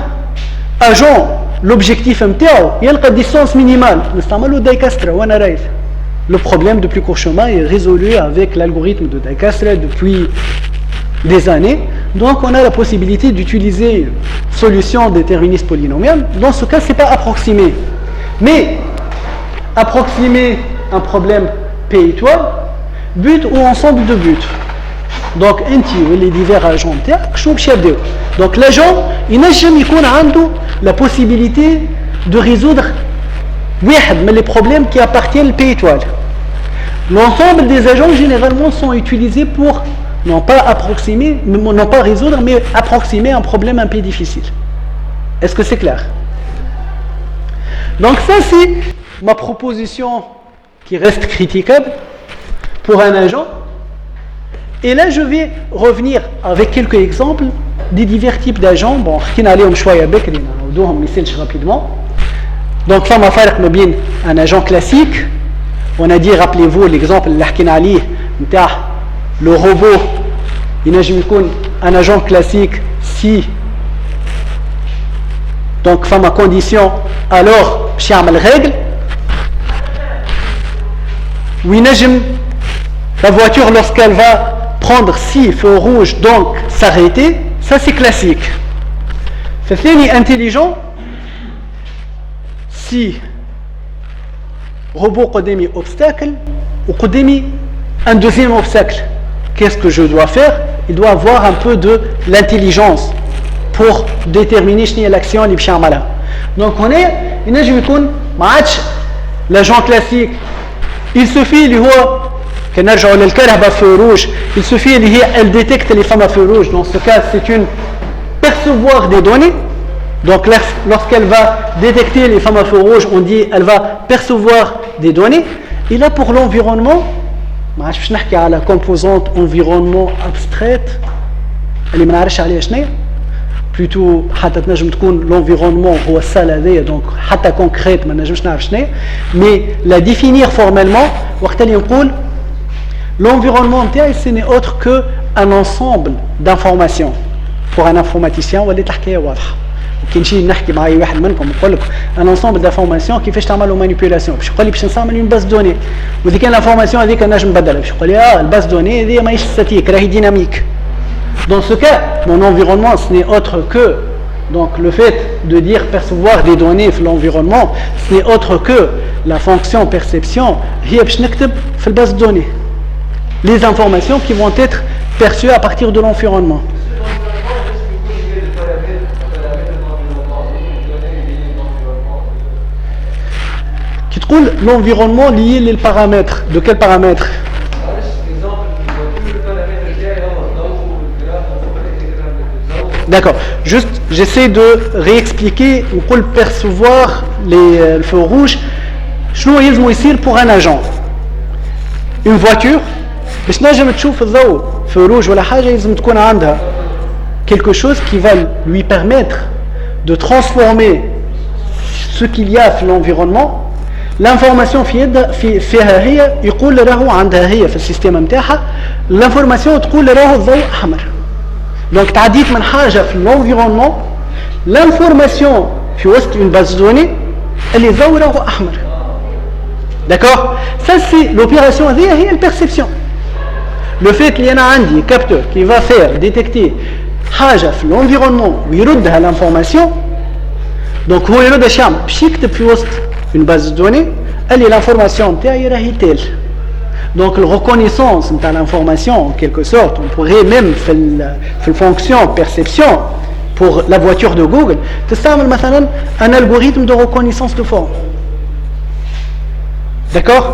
agent l'objectif نتاعو يلقى distance minimale نستعملوا دايكاسترا وانا رايت. Le problème de plus court chemin est résolu avec l'algorithme de Dijkstra depuis des années. Donc on a la possibilité d'utiliser une solution déterministe polynomiale. Dans ce cas, ce n'est pas approximer. Mais approximer un problème P étoile, but ou ensemble de buts. Donc les divers agents donc l'agent il n'a jamais la possibilité de résoudre les problèmes qui appartiennent au P étoile. L'ensemble des agents généralement sont utilisés pour non pas approximer, non pas résoudre, mais approximer un problème un peu difficile. Est-ce que c'est clair? Donc ça c'est ma proposition qui reste critiquable pour un agent. Et là je vais revenir avec quelques exemples des divers types d'agents. Bon, on va rapidement. Donc ça m'a fait un agent classique. On a dit, rappelez-vous l'exemple le robot, il est un agent classique si donc femme à condition alors je la règle la voiture lorsqu'elle va prendre 6 feux rouges donc s'arrêter, ça c'est classique. C'est intelligent si robot قدامي obstacle ou قدامي un deuxième obstacle, qu'est-ce que je dois faire? Il doit avoir un peu de l'intelligence pour déterminer l'action اللي باش يعملها. Donc on est ينجم يكون ما عادش l'agent classique. Il suffit اللي هو كنرجعوا للكهرباء feu rouge, il suffit اللي هي elle détecte les femmes à feu rouge. Dans ce cas, c'est une percevoir des données. Donc lorsqu'elle va détecter les femmes à feu rouge, on dit elle va percevoir des données. Et là pour l'environnement, ما عادش باش نحكي على composante environnement abstraite اللي ما نعرفش عليها شنو plutôt حتى تنجم تكون l'environnement هو السال هذايا دونك حتى concrète ما نجمش نعرف شنو mais la définir formellement وقت اللي نقول l'environnement نتاعي ce n'est autre que un ensemble d'informations pour un informaticien ولات الحكايه واضحه. كي نمشي نحكي مع اي واحد منكم نقول لك ان انسومبل دافورماسيون كيفاش تعملوا مانيبيولاسيون باش يقول لي باش نستعمل اون باز دوني ودي كان لافورماسيون هذيك نجم نبدلها باش يقول لي الباز دوني هذه ماهيش ستاتيك راهي ديناميك. Dans ce cas, mon environnement ce n'est autre que donc le fait de dire percevoir des données dans l'environnement, ce n'est autre que la fonction perception هي باش نكتب في الباز دوني les informations qui vont être perçues à partir de l'environnement. Qui trouve l'environnement lié les paramètres. De quels paramètres? D'accord. Juste, j'essaie de réexpliquer ou pour le percevoir le feu rouge. شنو يلزم يصير pour un agent? Une voiture باش نجم تشوف الضوء feu rouge ولا حاجة يلزم تكون عندها quelque chose qui va lui permettre de transformer ce qu'il y a dans l'environnement. L'information فيها هي يقول راهو عندها هي في السيستم نتاعها l'information تقول راهو الضوء احمر. Donc تعديت من حاجه في l'environnement l'information في وسط une base de données اللي الضوء راهو احمر. D'accord? Ça c'est l'opération هي الperception. Le fait qu'il y en a عندي capteur qui va faire détecter حاجه في l'environnement ويردها l'information. Donc هو يرد اش يعمل؟ باش يكتب في وسط une base de données, elle est l'information est telle. Donc la reconnaissance de l'information en quelque sorte, on pourrait même faire la fonction perception pour la voiture de Google, تستعمل un algorithme de reconnaissance de forme. D'accord?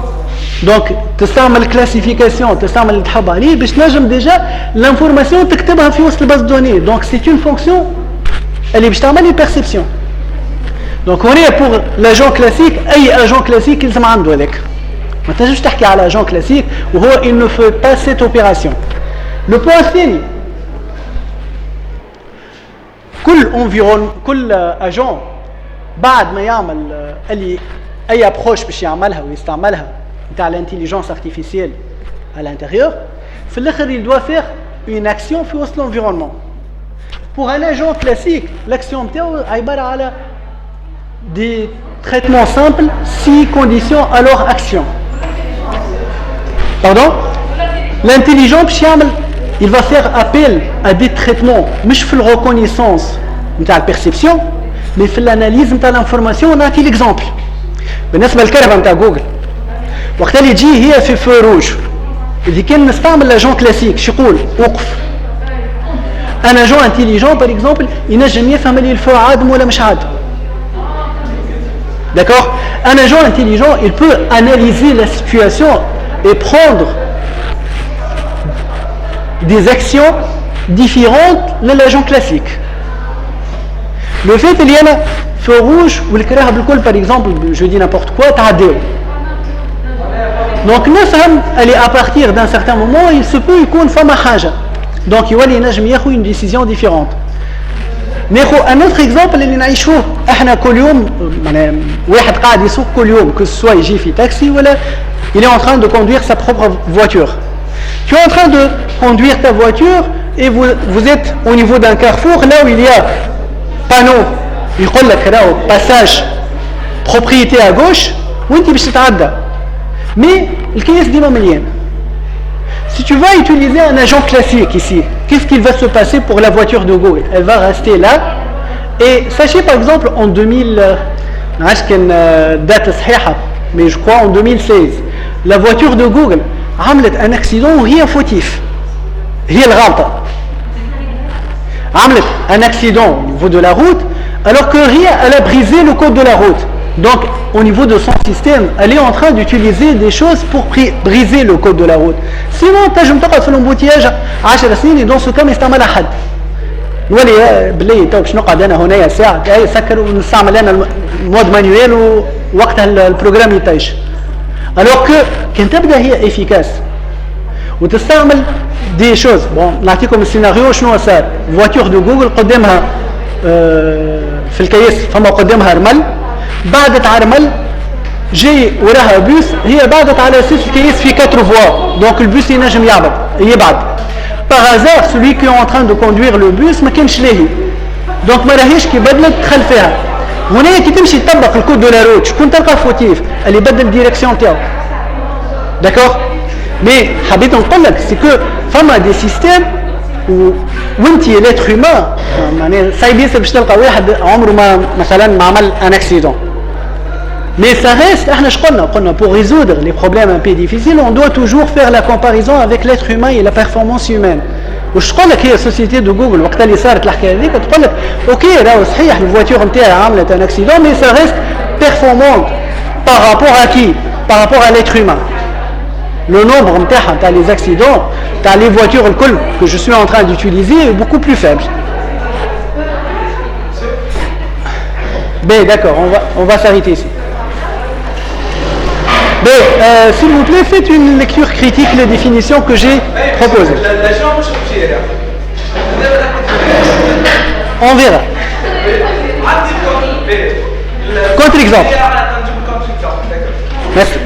Donc تستعمل classification, تستعمل اللي تحب عليه باش نجم déjà l'information تكتبها في وسط base de données. Donc c'est une fonction اللي باش تعمل perception. Donc on est pour l'agent classique, أي agent classique يلزم عنده هذاك. ما تنجمش تحكي على agent classique وهو il ne fait pas cette opération. Le point الثاني كل agent بعد ما يعمل اللي أي approche باش يعملها ويستعملها نتاع l'intelligence artificielle à l'intérieur في الآخر il doit faire une action في وسط l'environnement. Pour un agent classique l'action نتاعو عبارة على des traitements simples, 6 conditions alors action. Pardon? L'intelligent باش يعمل il va faire appel à des traitements, مش في الريكونيسانس نتاع البيرسيبسيون mais في الاناليز نتاع الانفورماسيون. نعطي ليكزامبل بالنسبه للكهرباء نتاع جوجل، وقت اللي تجي هي في فو روج، إذا كان نستعمل لاجون كلاسيك شو يقول؟ وقف. ان اجون انتيليجون باغ اكزومبل ينجم يفهم اللي الفو عادم ولا مش عادم. D'accord? Un agent intelligent, il peut analyser la situation et prendre des actions différentes de l'agent classique. Le fait qu'il y a un feu rouge ou le كراهب الكل par exemple, je dis n'importe quoi, تعديو. Donc نفهم اللي à partir d'un certain moment il se peut يكون فما حاجة. Donc يولي ينجم ياخذ une décision différente. ناخذ ان اوتر اكزامبل اللي نعيشوه احنا كل يوم، معناها واحد قاعد يسوق كل يوم كو سوا يجي في تاكسي ولا il est en train de conduire sa propre voiture. Tu es en train de conduire ta voiture et vous êtes au niveau d'un carrefour là où il y a panneau يقول لك راهو passage propriété à gauche وانت باش تتعدى، mais الكيس ديما مليان. Si tu vas utiliser un agent classique ici, qu'est-ce qu'il va se passer pour la voiture de Google? Elle va rester là. Et sachez par exemple en 2000, date صحيحة, mais je crois en 2016, la voiture de Google عملت un accident وهي fautif. هي الغلطة. عملت un accident au niveau de la route alors que elle a brisé le code de la route. Donc, au niveau de son système, elle est en train d'utiliser des choses pour briser le code de la route. Sinon, tu peux تقعد في l'embouteillage 10 سنين et dans ce cas ما يستعملها حد. نولي باللي تو باش نقعد انا هنايا ساعه سكر ونستعمل انا المود مانيوال ووقتها البروجرام يطيش. Alors que كان تبدا هي efficace وتستعمل دي شوز. بون نعطيكم السيناريو شنو صار. فواتور دو جوجل قدامها في الكيس فما قدامها رمل، بعدت على رمل جاي وراها بوس، هي بعدت على اساس الكيس في 4 فوا، دونك البوس ينجم يبعد. Par hasard, celui qui est en train de conduire le bus ما كانش لاهي، دونك ما راهيش كي بدلت دخل فيها. هنا كي تمشي تطبق الكود دو لا روت شكون تلقى فوتيف؟ اللي بدل الديريكسيون تاعو. داكور؟ مي حبيت نقول لك سي كو فما دي سيستيم وانت لاتر هيومان معناها صعيب ياسر باش تلقى واحد عمره ما مثلا ما عمل ان اكسيدون. Mais ça reste, pour résoudre les problèmes un peu difficiles, on doit toujours faire la comparaison avec l'être humain et la performance humaine. وش تقول لك هي السوسيتي دو جوجل وقت اللي صارت الحكايه هذيك تقول لك اوكي راهو صحيح الفواتور نتاعها عملت ان اكسيدون مي ça reste performante par rapport à qui? Par rapport à l'être humain. Le nombre نتاعها نتاع les accidents تاع les voitures الكل que je suis en train d'utiliser est beaucoup plus faible. Ben d'accord, on va s'arrêter ici. Mais s'il vous plaît, faites une lecture critique des définitions que j'ai proposées. On verra. Contre-exemple. Merci.